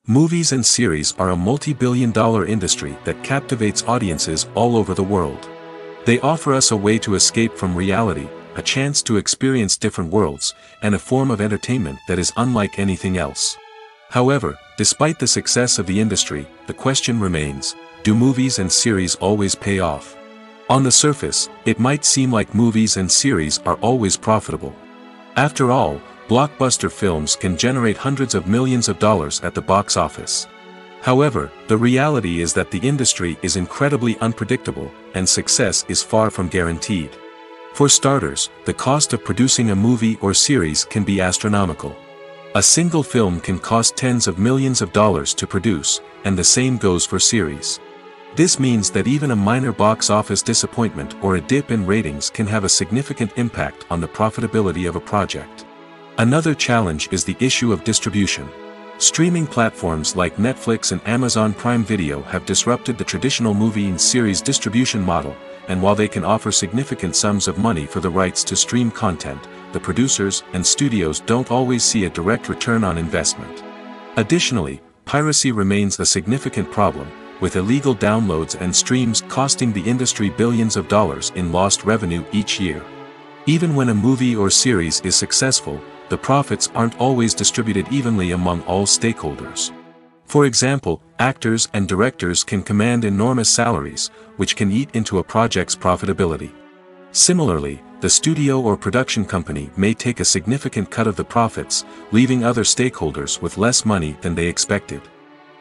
Movies and series are a multi-billion-dollar industry that captivates audiences all over the world. They offer us a way to escape from reality, a chance to experience different worlds, and a form of entertainment that is unlike anything else. However, despite the success of the industry, the question remains, do movies and series always pay off? On the surface, it might seem like movies and series are always profitable. After all, blockbuster films can generate hundreds of millions of dollars at the box office. However, the reality is that the industry is incredibly unpredictable, and success is far from guaranteed. For starters, the cost of producing a movie or series can be astronomical. A single film can cost tens of millions of dollars to produce, and the same goes for series. This means that even a minor box office disappointment or a dip in ratings can have a significant impact on the profitability of a project. Another challenge is the issue of distribution. Streaming platforms like Netflix and Amazon Prime Video have disrupted the traditional movie and series distribution model, and while they can offer significant sums of money for the rights to stream content, the producers and studios don't always see a direct return on investment. Additionally, piracy remains a significant problem, with illegal downloads and streams costing the industry billions of dollars in lost revenue each year. Even when a movie or series is successful, the profits aren't always distributed evenly among all stakeholders. For example, actors and directors can command enormous salaries, which can eat into a project's profitability. Similarly, the studio or production company may take a significant cut of the profits, leaving other stakeholders with less money than they expected.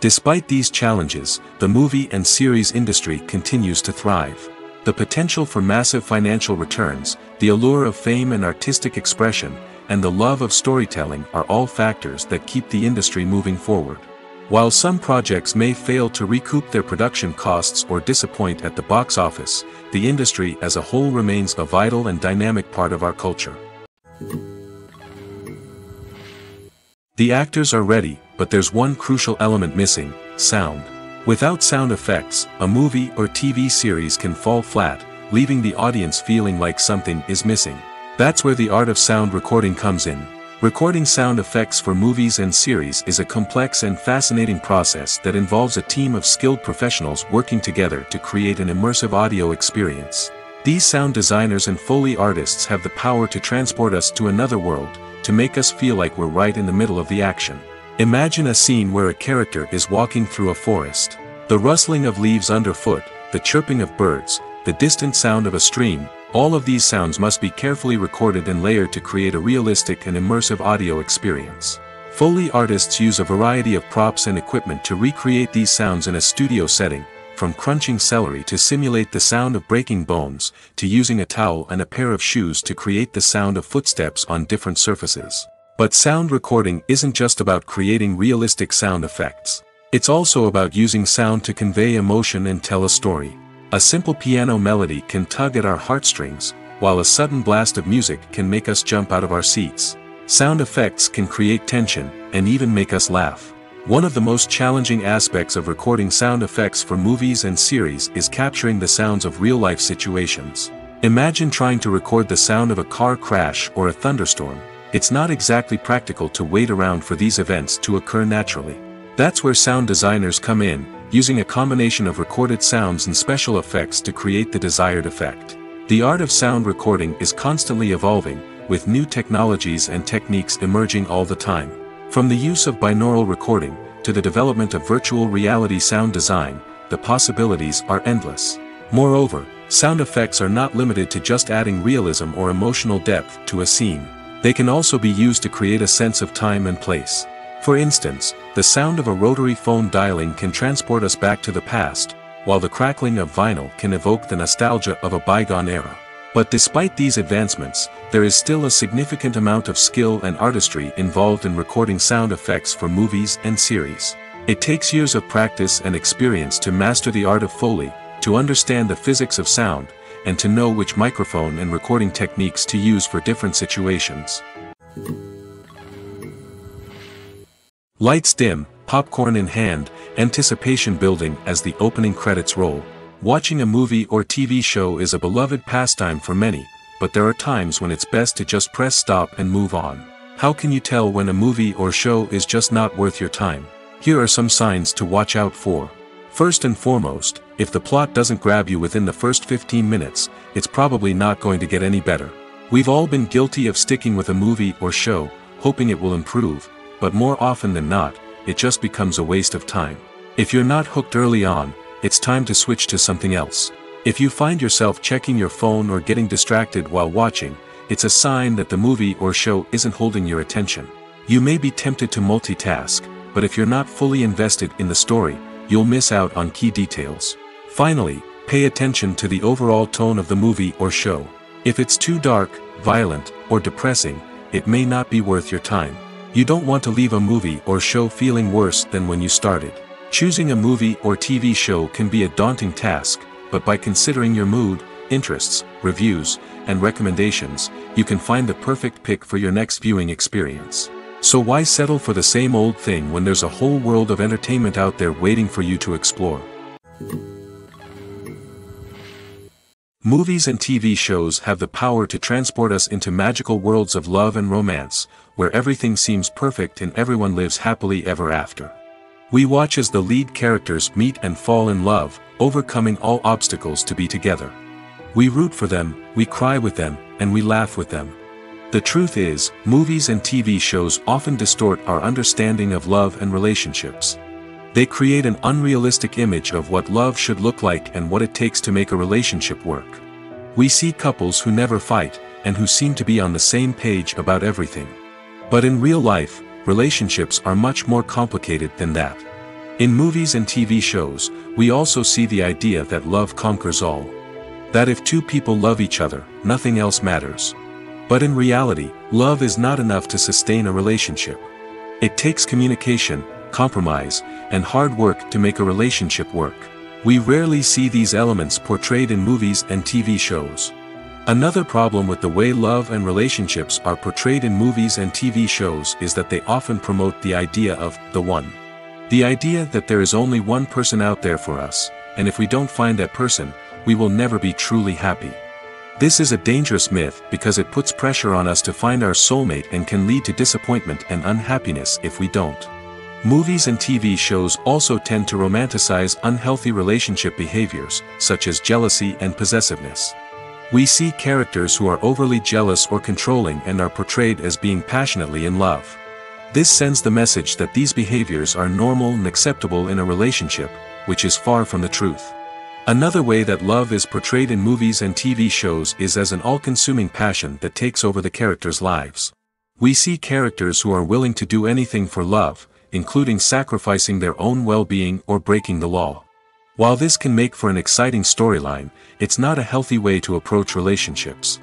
Despite these challenges, the movie and series industry continues to thrive. The potential for massive financial returns, the allure of fame and artistic expression, and the love of storytelling are all factors that keep the industry moving forward. While some projects may fail to recoup their production costs or disappoint at the box office, the industry as a whole remains a vital and dynamic part of our culture. The actors are ready, but there's one crucial element missing: sound. Without sound effects, a movie or TV series can fall flat, leaving the audience feeling like something is missing. That's where the art of sound recording comes in. Recording sound effects for movies and series is a complex and fascinating process that involves a team of skilled professionals working together to create an immersive audio experience. These sound designers and Foley artists have the power to transport us to another world, to make us feel like we're right in the middle of the action. Imagine a scene where a character is walking through a forest. The rustling of leaves underfoot, the chirping of birds, the distant sound of a stream, all of these sounds must be carefully recorded and layered to create a realistic and immersive audio experience. Foley artists use a variety of props and equipment to recreate these sounds in a studio setting, from crunching celery to simulate the sound of breaking bones, to using a towel and a pair of shoes to create the sound of footsteps on different surfaces. But sound recording isn't just about creating realistic sound effects. It's also about using sound to convey emotion and tell a story. A simple piano melody can tug at our heartstrings, while a sudden blast of music can make us jump out of our seats. Sound effects can create tension, and even make us laugh. One of the most challenging aspects of recording sound effects for movies and series is capturing the sounds of real-life situations. Imagine trying to record the sound of a car crash or a thunderstorm. It's not exactly practical to wait around for these events to occur naturally. That's where sound designers come in, using a combination of recorded sounds and special effects to create the desired effect. The art of sound recording is constantly evolving, with new technologies and techniques emerging all the time. From the use of binaural recording, to the development of virtual reality sound design, the possibilities are endless. Moreover, sound effects are not limited to just adding realism or emotional depth to a scene. They can also be used to create a sense of time and place. For instance, the sound of a rotary phone dialing can transport us back to the past, while the crackling of vinyl can evoke the nostalgia of a bygone era. But despite these advancements, there is still a significant amount of skill and artistry involved in recording sound effects for movies and series. It takes years of practice and experience to master the art of Foley, to understand the physics of sound, and to know which microphone and recording techniques to use for different situations. Lights dim, popcorn in hand, anticipation building as the opening credits roll. Watching a movie or TV show is a beloved pastime for many, but there are times when it's best to just press stop and move on. How can you tell when a movie or show is just not worth your time? Here are some signs to watch out for. First and foremost, if the plot doesn't grab you within the first 15 minutes, it's probably not going to get any better. We've all been guilty of sticking with a movie or show, hoping it will improve, but more often than not, it just becomes a waste of time. If you're not hooked early on, it's time to switch to something else. If you find yourself checking your phone or getting distracted while watching, it's a sign that the movie or show isn't holding your attention. You may be tempted to multitask, but if you're not fully invested in the story, you'll miss out on key details. Finally, pay attention to the overall tone of the movie or show. If it's too dark, violent, or depressing, it may not be worth your time. You don't want to leave a movie or show feeling worse than when you started. Choosing a movie or TV show can be a daunting task, but by considering your mood, interests, reviews, and recommendations, you can find the perfect pick for your next viewing experience. So why settle for the same old thing when there's a whole world of entertainment out there waiting for you to explore? Movies and TV shows have the power to transport us into magical worlds of love and romance, where everything seems perfect and everyone lives happily ever after. We watch as the lead characters meet and fall in love, overcoming all obstacles to be together. We root for them, we cry with them, and we laugh with them. The truth is, movies and TV shows often distort our understanding of love and relationships. They create an unrealistic image of what love should look like and what it takes to make a relationship work. We see couples who never fight, and who seem to be on the same page about everything. But in real life, relationships are much more complicated than that. In movies and TV shows, we also see the idea that love conquers all. That if two people love each other, nothing else matters. But in reality, love is not enough to sustain a relationship. It takes communication, compromise, and hard work to make a relationship work. We rarely see these elements portrayed in movies and TV shows. Another problem with the way love and relationships are portrayed in movies and TV shows is that they often promote the idea of the one. The idea that there is only one person out there for us, and if we don't find that person, we will never be truly happy. This is a dangerous myth because it puts pressure on us to find our soulmate and can lead to disappointment and unhappiness if we don't. Movies and TV shows also tend to romanticize unhealthy relationship behaviors, such as jealousy and possessiveness. We see characters who are overly jealous or controlling and are portrayed as being passionately in love. This sends the message that these behaviors are normal and acceptable in a relationship, which is far from the truth. Another way that love is portrayed in movies and TV shows is as an all-consuming passion that takes over the characters' lives. We see characters who are willing to do anything for love, including sacrificing their own well-being or breaking the law. While this can make for an exciting storyline, it's not a healthy way to approach relationships.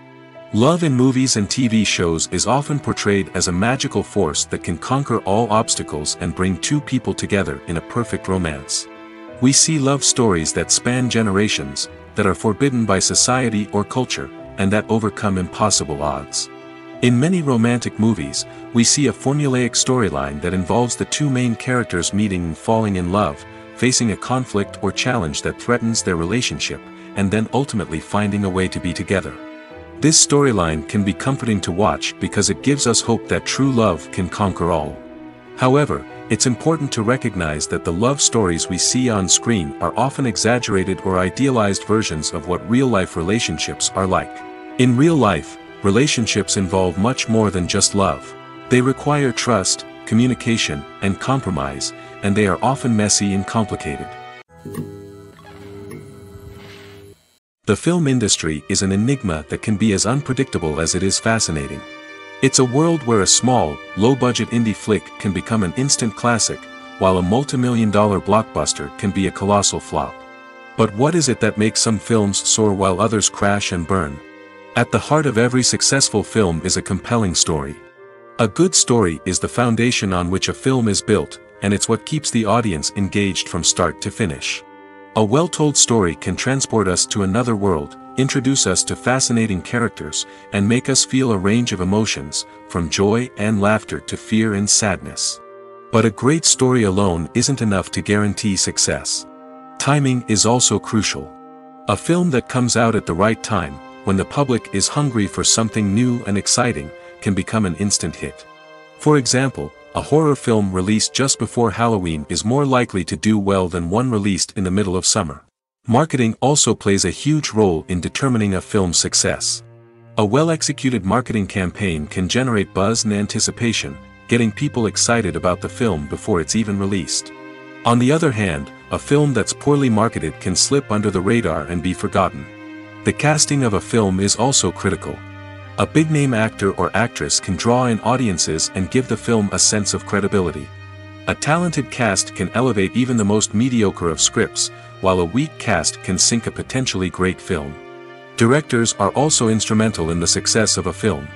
Love in movies and TV shows is often portrayed as a magical force that can conquer all obstacles and bring two people together in a perfect romance. We see love stories that span generations, that are forbidden by society or culture, and that overcome impossible odds. In many romantic movies, we see a formulaic storyline that involves the two main characters meeting and falling in love, facing a conflict or challenge that threatens their relationship, and then ultimately finding a way to be together. This storyline can be comforting to watch because it gives us hope that true love can conquer all. However, it's important to recognize that the love stories we see on screen are often exaggerated or idealized versions of what real-life relationships are like. In real life, relationships involve much more than just love. They require trust, communication, and compromise, and they are often messy and complicated. The film industry is an enigma that can be as unpredictable as it is fascinating. It's a world where a small, low-budget indie flick can become an instant classic, while a multi-million-dollar blockbuster can be a colossal flop. But what is it that makes some films soar while others crash and burn? At the heart of every successful film is a compelling story. A good story is the foundation on which a film is built, and it's what keeps the audience engaged from start to finish. A well-told story can transport us to another world, introduce us to fascinating characters, and make us feel a range of emotions, from joy and laughter to fear and sadness. But a great story alone isn't enough to guarantee success. Timing is also crucial. A film that comes out at the right time, when the public is hungry for something new and exciting, can become an instant hit. For example, a horror film released just before Halloween is more likely to do well than one released in the middle of summer. Marketing also plays a huge role in determining a film's success. A well-executed marketing campaign can generate buzz and anticipation, getting people excited about the film before it's even released. On the other hand, a film that's poorly marketed can slip under the radar and be forgotten. The casting of a film is also critical. A big-name actor or actress can draw in audiences and give the film a sense of credibility. A talented cast can elevate even the most mediocre of scripts, while a weak cast can sink a potentially great film. Directors are also instrumental in the success of a film.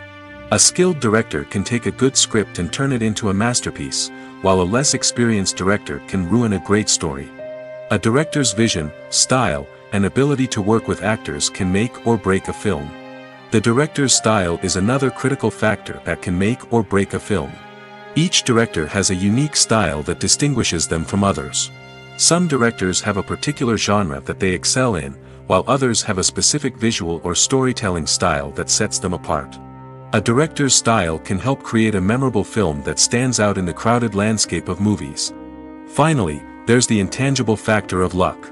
A skilled director can take a good script and turn it into a masterpiece, while a less experienced director can ruin a great story. A director's vision, style, and ability to work with actors can make or break a film. The director's style is another critical factor that can make or break a film. Each director has a unique style that distinguishes them from others. Some directors have a particular genre that they excel in, while others have a specific visual or storytelling style that sets them apart. A director's style can help create a memorable film that stands out in the crowded landscape of movies. Finally, there's the intangible factor of luck.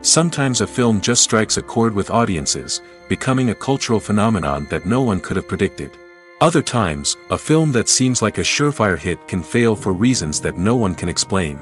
Sometimes a film just strikes a chord with audiences, becoming a cultural phenomenon that no one could have predicted. Other times, a film that seems like a surefire hit can fail for reasons that no one can explain.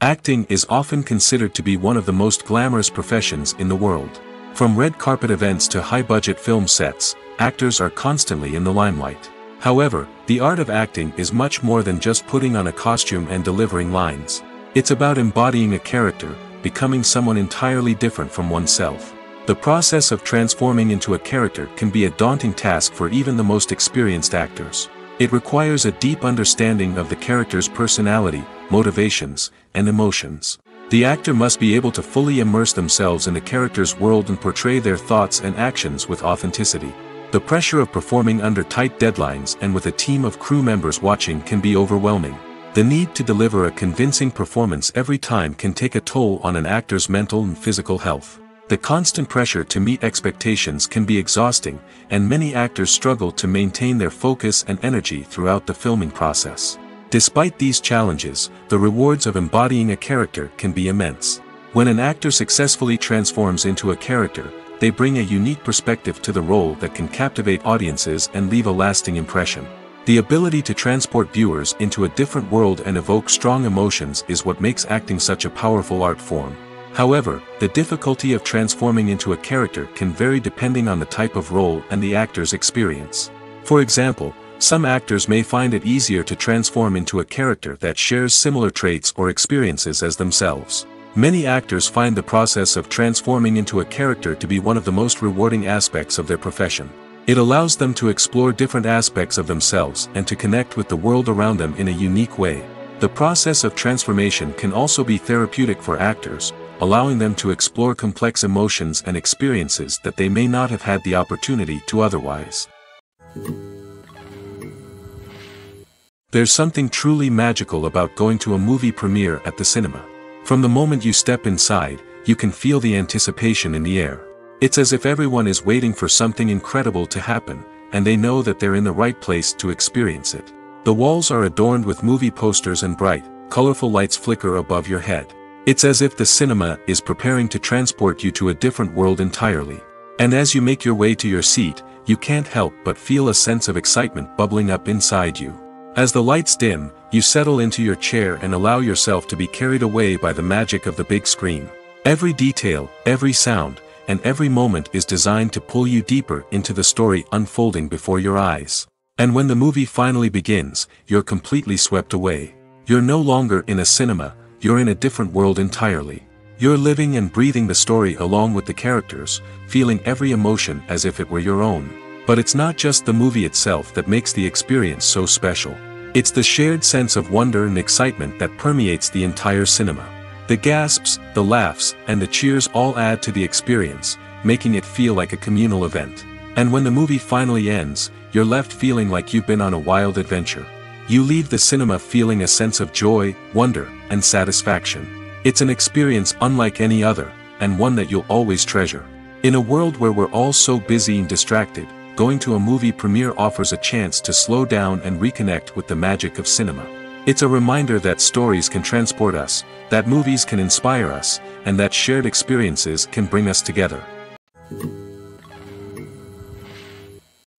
Acting is often considered to be one of the most glamorous professions in the world. From red carpet events to high-budget film sets, actors are constantly in the limelight. However, the art of acting is much more than just putting on a costume and delivering lines. It's about embodying a character, becoming someone entirely different from oneself. The process of transforming into a character can be a daunting task for even the most experienced actors. It requires a deep understanding of the character's personality, motivations, and emotions. The actor must be able to fully immerse themselves in the character's world and portray their thoughts and actions with authenticity. The pressure of performing under tight deadlines and with a team of crew members watching can be overwhelming. The need to deliver a convincing performance every time can take a toll on an actor's mental and physical health. The constant pressure to meet expectations can be exhausting, and many actors struggle to maintain their focus and energy throughout the filming process. Despite these challenges, the rewards of embodying a character can be immense. When an actor successfully transforms into a character, they bring a unique perspective to the role that can captivate audiences and leave a lasting impression. The ability to transport viewers into a different world and evoke strong emotions is what makes acting such a powerful art form. However, the difficulty of transforming into a character can vary depending on the type of role and the actor's experience. For example, some actors may find it easier to transform into a character that shares similar traits or experiences as themselves. Many actors find the process of transforming into a character to be one of the most rewarding aspects of their profession. It allows them to explore different aspects of themselves and to connect with the world around them in a unique way. The process of transformation can also be therapeutic for actors, allowing them to explore complex emotions and experiences that they may not have had the opportunity to otherwise. There's something truly magical about going to a movie premiere at the cinema. From the moment you step inside, you can feel the anticipation in the air. It's as if everyone is waiting for something incredible to happen, and they know that they're in the right place to experience it. The walls are adorned with movie posters and bright, colorful lights flicker above your head. It's as if the cinema is preparing to transport you to a different world entirely. And as you make your way to your seat, you can't help but feel a sense of excitement bubbling up inside you. As the lights dim, you settle into your chair and allow yourself to be carried away by the magic of the big screen. Every detail, every sound, and every moment is designed to pull you deeper into the story unfolding before your eyes. And when the movie finally begins, you're completely swept away. You're no longer in a cinema, you're in a different world entirely. You're living and breathing the story along with the characters, feeling every emotion as if it were your own. But it's not just the movie itself that makes the experience so special. It's the shared sense of wonder and excitement that permeates the entire cinema. The gasps, the laughs, and the cheers all add to the experience, making it feel like a communal event. And when the movie finally ends, you're left feeling like you've been on a wild adventure. You leave the cinema feeling a sense of joy, wonder, and satisfaction. It's an experience unlike any other, and one that you'll always treasure. In a world where we're all so busy and distracted, going to a movie premiere offers a chance to slow down and reconnect with the magic of cinema. It's a reminder that stories can transport us, that movies can inspire us, and that shared experiences can bring us together.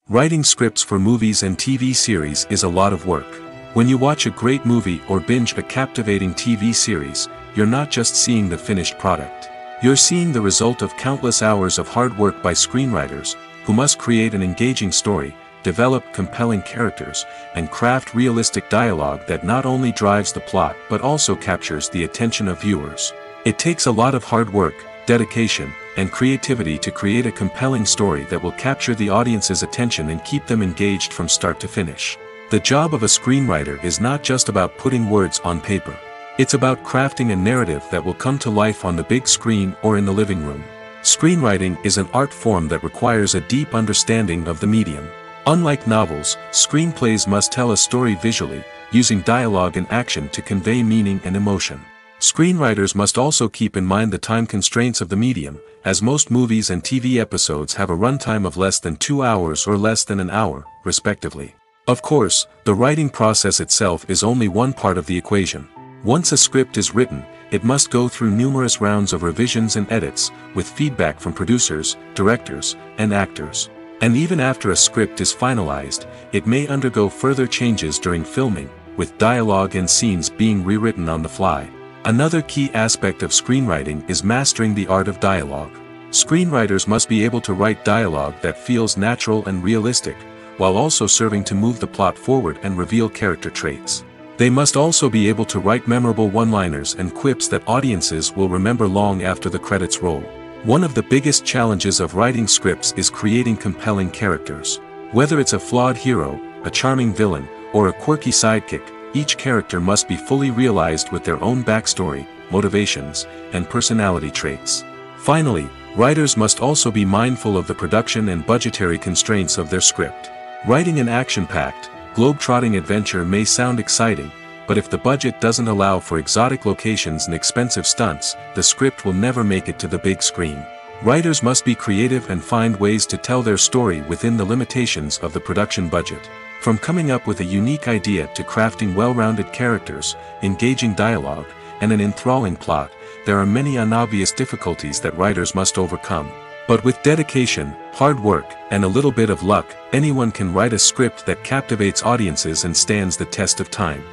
Writing scripts for movies and TV series is a lot of work. When you watch a great movie or binge a captivating TV series, you're not just seeing the finished product. You're seeing the result of countless hours of hard work by screenwriters, who must create an engaging story, develop compelling characters, and craft realistic dialogue that not only drives the plot but also captures the attention of viewers. It takes a lot of hard work, dedication, and creativity to create a compelling story that will capture the audience's attention and keep them engaged from start to finish. The job of a screenwriter is not just about putting words on paper. It's about crafting a narrative that will come to life on the big screen or in the living room. Screenwriting is an art form that requires a deep understanding of the medium. Unlike novels, screenplays must tell a story visually, using dialogue and action to convey meaning and emotion. Screenwriters must also keep in mind the time constraints of the medium, as most movies and TV episodes have a runtime of less than 2 hours or less than an hour, respectively. Of course, the writing process itself is only one part of the equation. Once a script is written, it must go through numerous rounds of revisions and edits, with feedback from producers, directors, and actors. And even after a script is finalized, it may undergo further changes during filming, with dialogue and scenes being rewritten on the fly. Another key aspect of screenwriting is mastering the art of dialogue. Screenwriters must be able to write dialogue that feels natural and realistic, while also serving to move the plot forward and reveal character traits. They must also be able to write memorable one-liners and quips that audiences will remember long after the credits roll. One of the biggest challenges of writing scripts is creating compelling characters. Whether it's a flawed hero, a charming villain, or a quirky sidekick, each character must be fully realized with their own backstory, motivations, and personality traits. Finally, writers must also be mindful of the production and budgetary constraints of their script. Writing an action-packed, globe-trotting adventure may sound exciting, but if the budget doesn't allow for exotic locations and expensive stunts, the script will never make it to the big screen. Writers must be creative and find ways to tell their story within the limitations of the production budget. From coming up with a unique idea to crafting well-rounded characters, engaging dialogue, and an enthralling plot, there are many unobvious difficulties that writers must overcome. But with dedication, hard work, and a little bit of luck, anyone can write a script that captivates audiences and stands the test of time.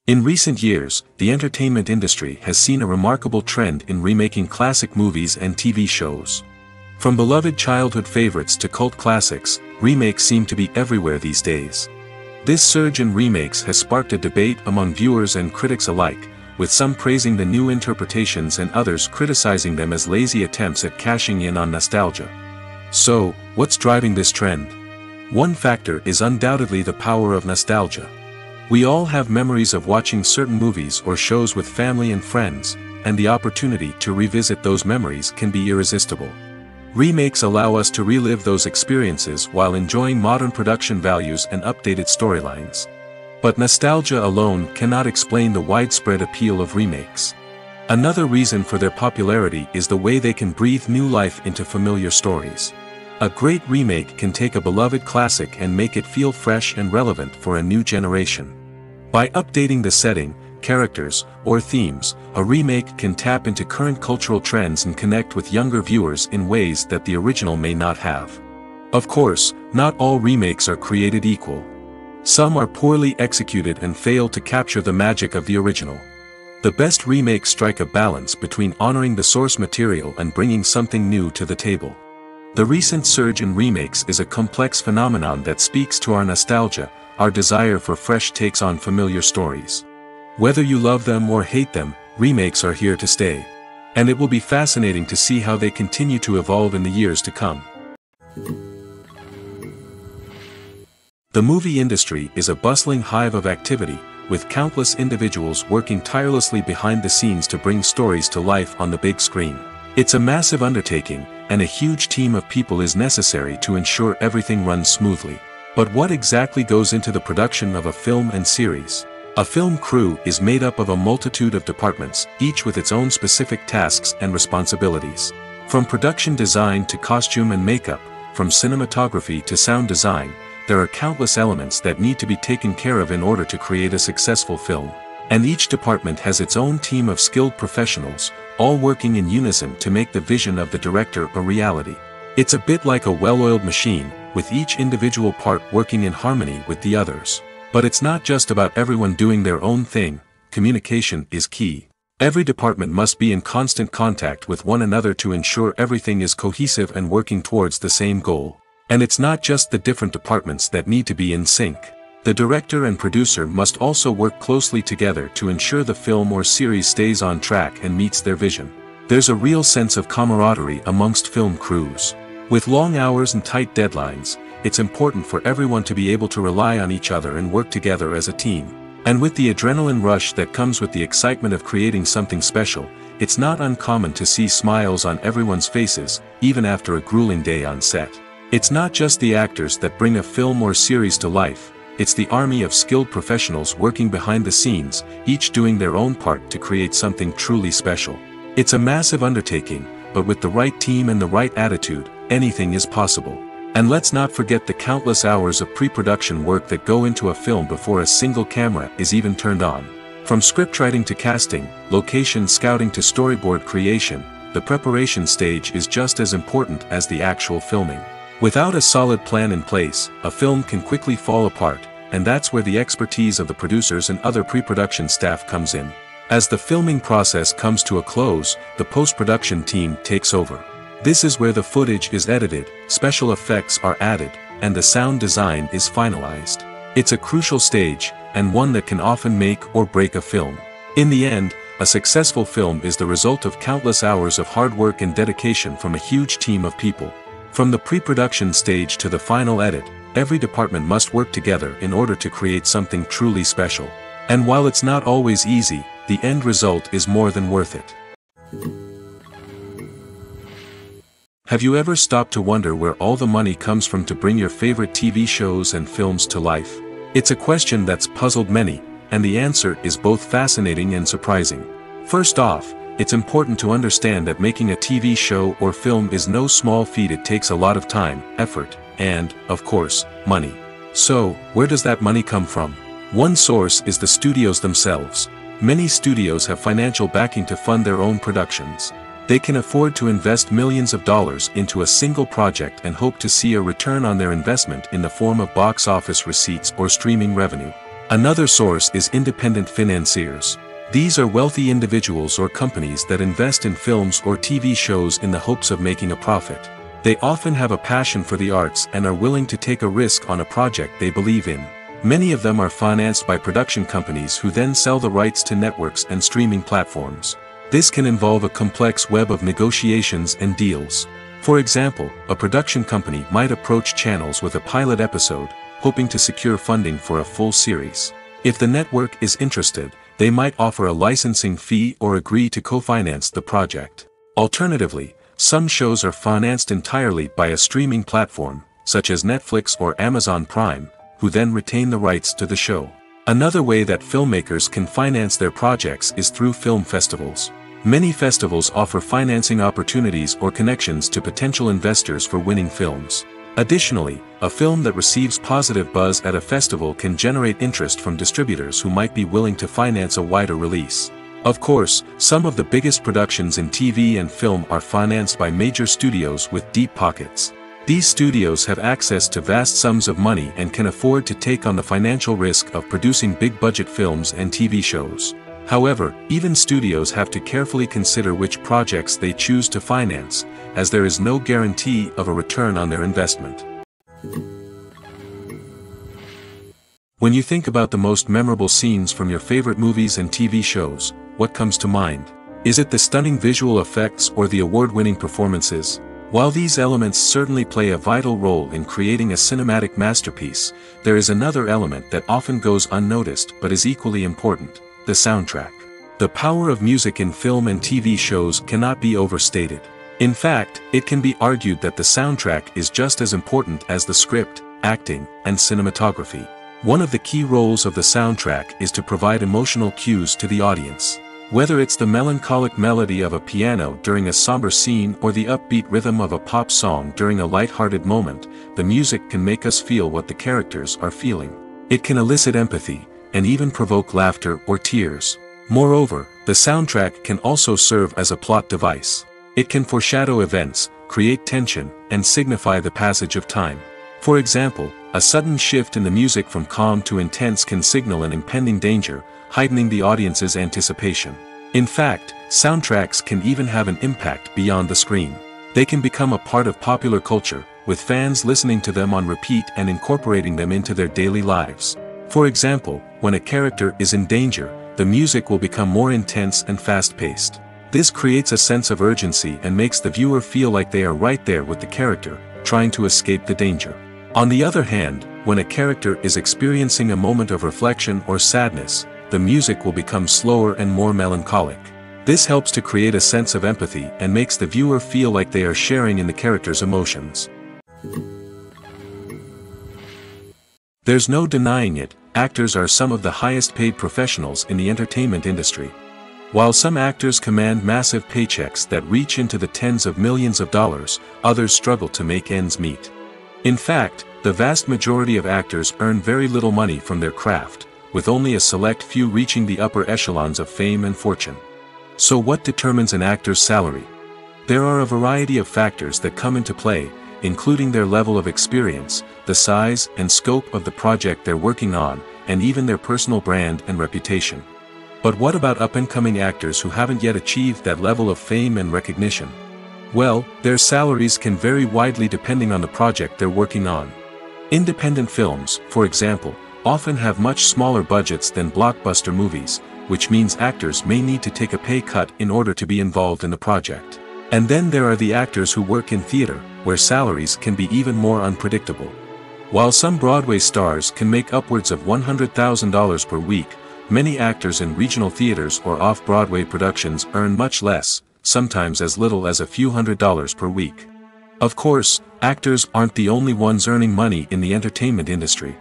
In recent years, the entertainment industry has seen a remarkable trend in remaking classic movies and TV shows. From beloved childhood favorites to cult classics, remakes seem to be everywhere these days. This surge in remakes has sparked a debate among viewers and critics alike, with some praising the new interpretations and others criticizing them as lazy attempts at cashing in on nostalgia. So, what's driving this trend? One factor is undoubtedly the power of nostalgia. We all have memories of watching certain movies or shows with family and friends, and the opportunity to revisit those memories can be irresistible. Remakes allow us to relive those experiences while enjoying modern production values and updated storylines. But nostalgia alone cannot explain the widespread appeal of remakes. Another reason for their popularity is the way they can breathe new life into familiar stories. A great remake can take a beloved classic and make it feel fresh and relevant for a new generation. By updating the setting, characters, or themes, a remake can tap into current cultural trends and connect with younger viewers in ways that the original may not have. Of course, not all remakes are created equal. Some are poorly executed and fail to capture the magic of the original. The best remakes strike a balance between honoring the source material and bringing something new to the table. The recent surge in remakes is a complex phenomenon that speaks to our nostalgia, our desire for fresh takes on familiar stories. Whether you love them or hate them, remakes are here to stay. And it will be fascinating to see how they continue to evolve in the years to come. The movie industry is a bustling hive of activity, with countless individuals working tirelessly behind the scenes to bring stories to life on the big screen. It's a massive undertaking, and a huge team of people is necessary to ensure everything runs smoothly. But what exactly goes into the production of a film and series? A film crew is made up of a multitude of departments, each with its own specific tasks and responsibilities. From production design to costume and makeup, from cinematography to sound design, there are countless elements that need to be taken care of in order to create a successful film. And each department has its own team of skilled professionals, all working in unison to make the vision of the director a reality. It's a bit like a well-oiled machine, with each individual part working in harmony with the others. But it's not just about everyone doing their own thing. Communication is key. Every department must be in constant contact with one another to ensure everything is cohesive and working towards the same goal. And it's not just the different departments that need to be in sync. The director and producer must also work closely together to ensure the film or series stays on track and meets their vision. There's a real sense of camaraderie amongst film crews. With long hours and tight deadlines, it's important for everyone to be able to rely on each other and work together as a team. And with the adrenaline rush that comes with the excitement of creating something special, it's not uncommon to see smiles on everyone's faces, even after a grueling day on set. It's not just the actors that bring a film or series to life, it's the army of skilled professionals working behind the scenes, each doing their own part to create something truly special. It's a massive undertaking, but with the right team and the right attitude, anything is possible. And let's not forget the countless hours of pre-production work that go into a film before a single camera is even turned on. From scriptwriting to casting, location scouting to storyboard creation, the preparation stage is just as important as the actual filming. Without a solid plan in place, a film can quickly fall apart, and that's where the expertise of the producers and other pre-production staff comes in. As the filming process comes to a close, the post-production team takes over. This is where the footage is edited, special effects are added, and the sound design is finalized. It's a crucial stage, and one that can often make or break a film. In the end, a successful film is the result of countless hours of hard work and dedication from a huge team of people. From the pre-production stage to the final edit, every department must work together in order to create something truly special. And while it's not always easy, the end result is more than worth it. Have you ever stopped to wonder where all the money comes from to bring your favorite TV shows and films to life? It's a question that's puzzled many, and the answer is both fascinating and surprising. First off, it's important to understand that making a TV show or film is no small feat. It takes a lot of time, effort, and, of course, money. So, where does that money come from? One source is the studios themselves. Many studios have financial backing to fund their own productions. They can afford to invest millions of dollars into a single project and hope to see a return on their investment in the form of box office receipts or streaming revenue. Another source is independent financiers. These are wealthy individuals or companies that invest in films or TV shows in the hopes of making a profit. They often have a passion for the arts and are willing to take a risk on a project they believe in. Many of them are financed by production companies who then sell the rights to networks and streaming platforms. This can involve a complex web of negotiations and deals. For example, a production company might approach channels with a pilot episode, hoping to secure funding for a full series. If the network is interested, they might offer a licensing fee or agree to co-finance the project. Alternatively, some shows are financed entirely by a streaming platform, such as Netflix or Amazon Prime, who then retain the rights to the show. Another way that filmmakers can finance their projects is through film festivals. Many festivals offer financing opportunities or connections to potential investors for winning films. Additionally, a film that receives positive buzz at a festival can generate interest from distributors who might be willing to finance a wider release. Of course, some of the biggest productions in TV and film are financed by major studios with deep pockets. These studios have access to vast sums of money and can afford to take on the financial risk of producing big-budget films and TV shows. However, even studios have to carefully consider which projects they choose to finance, as there is no guarantee of a return on their investment. When you think about the most memorable scenes from your favorite movies and TV shows, what comes to mind? Is it the stunning visual effects or the award-winning performances? While these elements certainly play a vital role in creating a cinematic masterpiece, there is another element that often goes unnoticed but is equally important: the soundtrack. The power of music in film and TV shows cannot be overstated. In fact, it can be argued that the soundtrack is just as important as the script, acting, and cinematography. One of the key roles of the soundtrack is to provide emotional cues to the audience. Whether it's the melancholic melody of a piano during a somber scene or the upbeat rhythm of a pop song during a light-hearted moment, the music can make us feel what the characters are feeling. It can elicit empathy, and even provoke laughter or tears. Moreover, the soundtrack can also serve as a plot device. It can foreshadow events, create tension, and signify the passage of time. For example, a sudden shift in the music from calm to intense can signal an impending danger, heightening the audience's anticipation. In fact, soundtracks can even have an impact beyond the screen. They can become a part of popular culture, with fans listening to them on repeat and incorporating them into their daily lives. For example, when a character is in danger, the music will become more intense and fast-paced. This creates a sense of urgency and makes the viewer feel like they are right there with the character, trying to escape the danger. On the other hand, when a character is experiencing a moment of reflection or sadness, the music will become slower and more melancholic. This helps to create a sense of empathy and makes the viewer feel like they are sharing in the character's emotions. There's no denying it, actors are some of the highest paid professionals in the entertainment industry. While some actors command massive paychecks that reach into the tens of millions of dollars, others struggle to make ends meet. In fact, the vast majority of actors earn very little money from their craft, with only a select few reaching the upper echelons of fame and fortune. So what determines an actor's salary? There are a variety of factors that come into play, including their level of experience, the size and scope of the project they're working on, and even their personal brand and reputation. But what about up-and-coming actors who haven't yet achieved that level of fame and recognition? Well, their salaries can vary widely depending on the project they're working on. Independent films, for example, often have much smaller budgets than blockbuster movies, which means actors may need to take a pay cut in order to be involved in the project. And then there are the actors who work in theater, where salaries can be even more unpredictable. While some Broadway stars can make upwards of $100,000 per week, many actors in regional theaters or off-Broadway productions earn much less, sometimes as little as a few $100s per week. Of course, actors aren't the only ones earning money in the entertainment industry.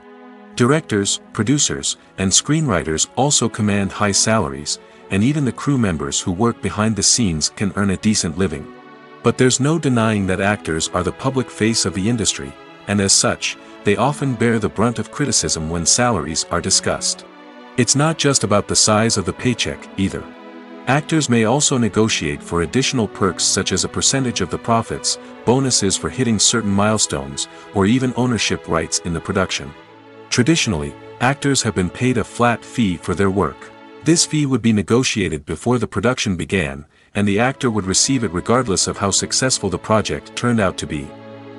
Directors, producers, and screenwriters also command high salaries, and even the crew members who work behind the scenes can earn a decent living. But there's no denying that actors are the public face of the industry, and as such, they often bear the brunt of criticism when salaries are discussed. It's not just about the size of the paycheck, either. Actors may also negotiate for additional perks such as a percentage of the profits, bonuses for hitting certain milestones, or even ownership rights in the production. Traditionally, actors have been paid a flat fee for their work. This fee would be negotiated before the production began, and the actor would receive it regardless of how successful the project turned out to be.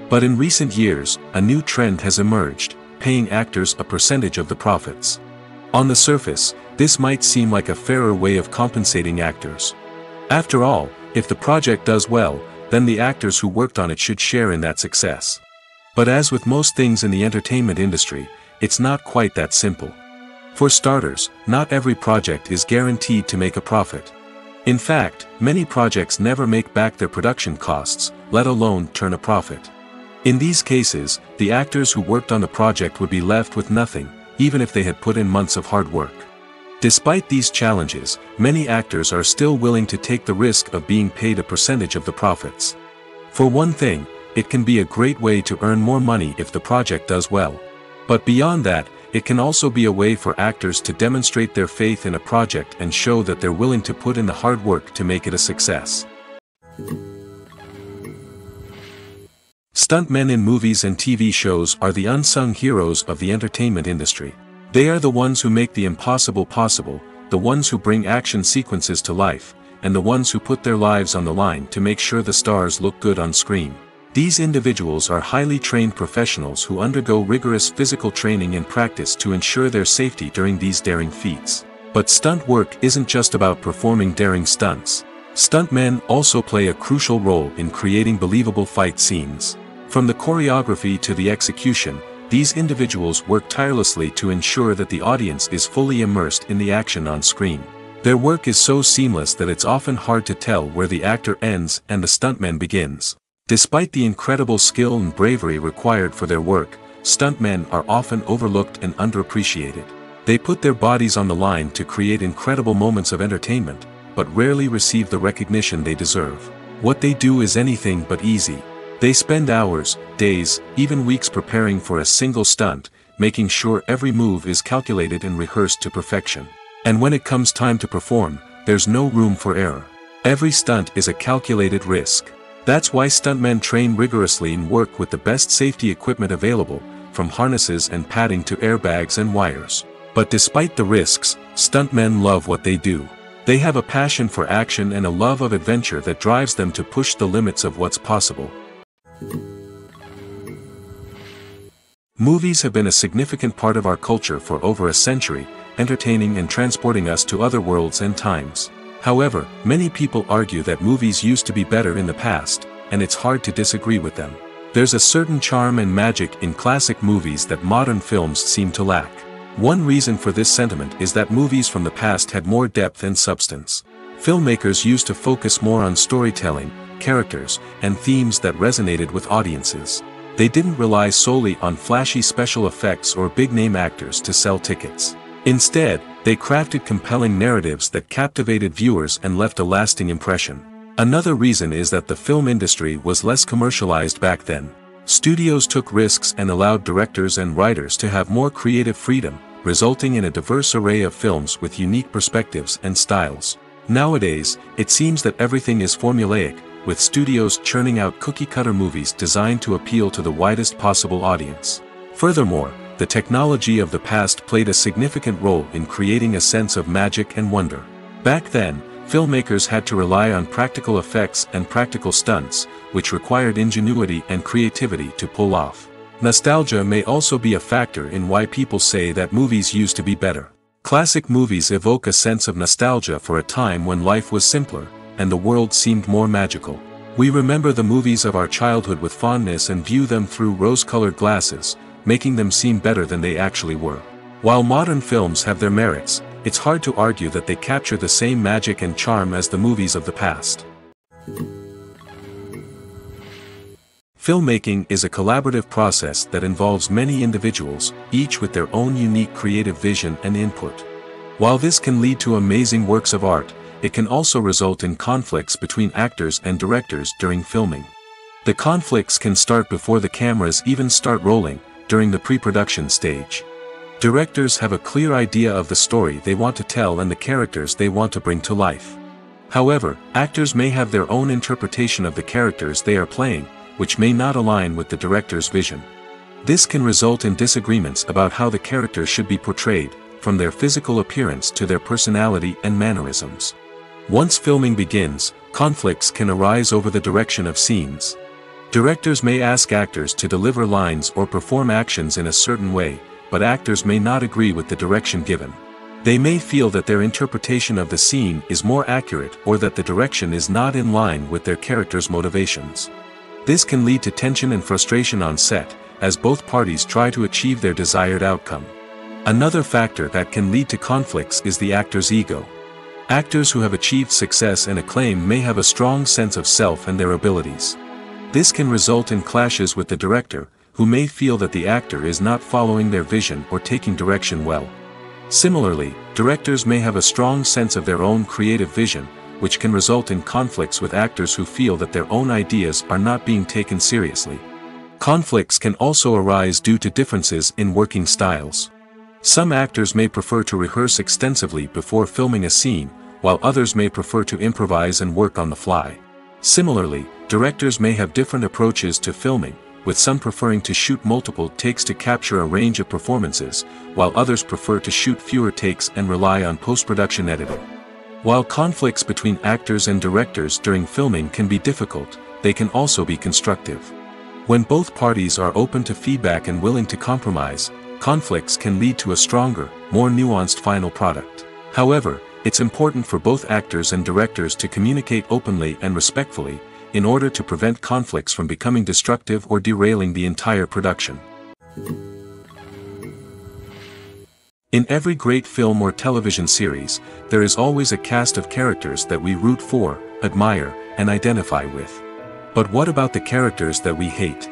But in recent years, a new trend has emerged, paying actors a percentage of the profits. On the surface, this might seem like a fairer way of compensating actors. After all, if the project does well, then the actors who worked on it should share in that success. But as with most things in the entertainment industry, it's not quite that simple. For starters, not every project is guaranteed to make a profit. In fact, many projects never make back their production costs, let alone turn a profit. In these cases, the actors who worked on the project would be left with nothing, even if they had put in months of hard work. Despite these challenges, many actors are still willing to take the risk of being paid a percentage of the profits. For one thing, it can be a great way to earn more money if the project does well. But beyond that, it can also be a way for actors to demonstrate their faith in a project and show that they're willing to put in the hard work to make it a success. Stuntmen in movies and TV shows are the unsung heroes of the entertainment industry. They are the ones who make the impossible possible, the ones who bring action sequences to life, and the ones who put their lives on the line to make sure the stars look good on screen. These individuals are highly trained professionals who undergo rigorous physical training and practice to ensure their safety during these daring feats. But stunt work isn't just about performing daring stunts. Stuntmen also play a crucial role in creating believable fight scenes. From the choreography to the execution, these individuals work tirelessly to ensure that the audience is fully immersed in the action on screen. Their work is so seamless that it's often hard to tell where the actor ends and the stuntman begins. Despite the incredible skill and bravery required for their work, stuntmen are often overlooked and underappreciated. They put their bodies on the line to create incredible moments of entertainment, but rarely receive the recognition they deserve. What they do is anything but easy. They spend hours, days, even weeks preparing for a single stunt, making sure every move is calculated and rehearsed to perfection. And when it comes time to perform, there's no room for error. Every stunt is a calculated risk. That's why stuntmen train rigorously and work with the best safety equipment available, from harnesses and padding to airbags and wires. But despite the risks, stuntmen love what they do. They have a passion for action and a love of adventure that drives them to push the limits of what's possible. Movies have been a significant part of our culture for over a century, entertaining and transporting us to other worlds and times. However, many people argue that movies used to be better in the past, and it's hard to disagree with them. There's a certain charm and magic in classic movies that modern films seem to lack. One reason for this sentiment is that movies from the past had more depth and substance. Filmmakers used to focus more on storytelling, characters, and themes that resonated with audiences. They didn't rely solely on flashy special effects or big-name actors to sell tickets. Instead, they crafted compelling narratives that captivated viewers and left a lasting impression. Another reason is that the film industry was less commercialized back then. Studios took risks and allowed directors and writers to have more creative freedom, resulting in a diverse array of films with unique perspectives and styles. Nowadays, it seems that everything is formulaic, with studios churning out cookie-cutter movies designed to appeal to the widest possible audience. Furthermore, the technology of the past played a significant role in creating a sense of magic and wonder. Back then, filmmakers had to rely on practical effects and practical stunts, which required ingenuity and creativity to pull off. Nostalgia may also be a factor in why people say that movies used to be better. Classic movies evoke a sense of nostalgia for a time when life was simpler, and the world seemed more magical. We remember the movies of our childhood with fondness and view them through rose-colored glasses, making them seem better than they actually were. While modern films have their merits, it's hard to argue that they capture the same magic and charm as the movies of the past. Filmmaking is a collaborative process that involves many individuals, each with their own unique creative vision and input. While this can lead to amazing works of art, it can also result in conflicts between actors and directors during filming. The conflicts can start before the cameras even start rolling, during the pre-production stage. Directors have a clear idea of the story they want to tell and the characters they want to bring to life. However, actors may have their own interpretation of the characters they are playing, which may not align with the director's vision. This can result in disagreements about how the characters should be portrayed, from their physical appearance to their personality and mannerisms. Once filming begins, conflicts can arise over the direction of scenes. Directors may ask actors to deliver lines or perform actions in a certain way, but actors may not agree with the direction given. They may feel that their interpretation of the scene is more accurate or that the direction is not in line with their character's motivations. This can lead to tension and frustration on set, as both parties try to achieve their desired outcome. Another factor that can lead to conflicts is the actor's ego. Actors who have achieved success and acclaim may have a strong sense of self and their abilities. This can result in clashes with the director, who may feel that the actor is not following their vision or taking direction well. Similarly, directors may have a strong sense of their own creative vision, which can result in conflicts with actors who feel that their own ideas are not being taken seriously. Conflicts can also arise due to differences in working styles. Some actors may prefer to rehearse extensively before filming a scene, while others may prefer to improvise and work on the fly. Similarly, directors may have different approaches to filming, with some preferring to shoot multiple takes to capture a range of performances, while others prefer to shoot fewer takes and rely on post-production editing. While conflicts between actors and directors during filming can be difficult, they can also be constructive. When both parties are open to feedback and willing to compromise, conflicts can lead to a stronger, more nuanced final product. However, it's important for both actors and directors to communicate openly and respectfully, in order to prevent conflicts from becoming destructive or derailing the entire production. In every great film or television series, there is always a cast of characters that we root for, admire, and identify with. But what about the characters that we hate?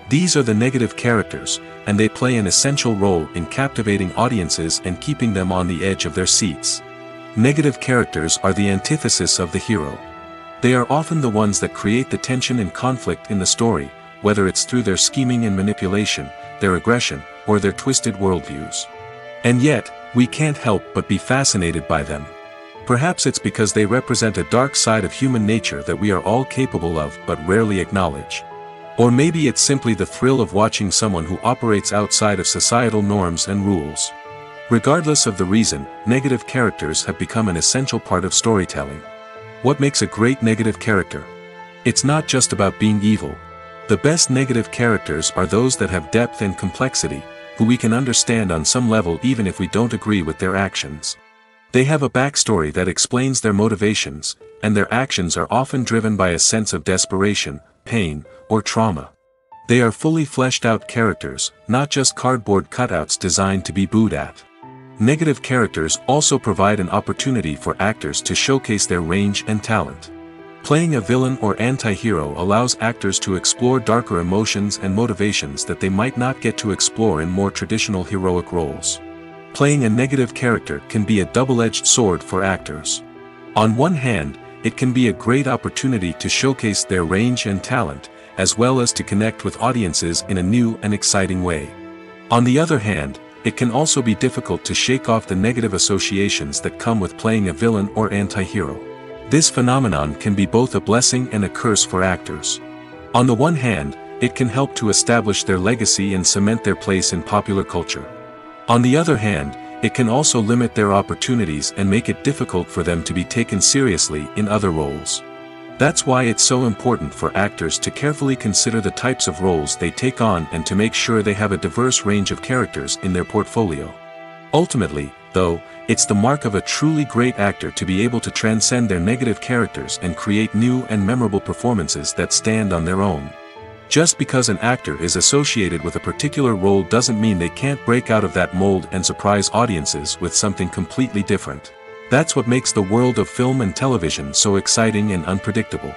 These are the negative characters, and they play an essential role in captivating audiences and keeping them on the edge of their seats. Negative characters are the antithesis of the hero. They are often the ones that create the tension and conflict in the story, whether it's through their scheming and manipulation, their aggression, or their twisted worldviews. And yet, we can't help but be fascinated by them. Perhaps it's because they represent a dark side of human nature that we are all capable of but rarely acknowledge. Or maybe it's simply the thrill of watching someone who operates outside of societal norms and rules. Regardless of the reason, negative characters have become an essential part of storytelling. What makes a great negative character? It's not just about being evil. The best negative characters are those that have depth and complexity, who we can understand on some level even if we don't agree with their actions. They have a backstory that explains their motivations, and their actions are often driven by a sense of desperation, pain, or trauma. They are fully fleshed out characters, not just cardboard cutouts designed to be booed at. Negative characters also provide an opportunity for actors to showcase their range and talent. Playing a villain or anti-hero allows actors to explore darker emotions and motivations that they might not get to explore in more traditional heroic roles. Playing a negative character can be a double-edged sword for actors. On one hand, it can be a great opportunity to showcase their range and talent, as well as to connect with audiences in a new and exciting way. On the other hand, it can also be difficult to shake off the negative associations that come with playing a villain or anti-hero. This phenomenon can be both a blessing and a curse for actors. On the one hand, it can help to establish their legacy and cement their place in popular culture. On the other hand, it can also limit their opportunities and make it difficult for them to be taken seriously in other roles. That's why it's so important for actors to carefully consider the types of roles they take on and to make sure they have a diverse range of characters in their portfolio. Ultimately, though, it's the mark of a truly great actor to be able to transcend their negative characters and create new and memorable performances that stand on their own. Just because an actor is associated with a particular role doesn't mean they can't break out of that mold and surprise audiences with something completely different. That's what makes the world of film and television so exciting and unpredictable.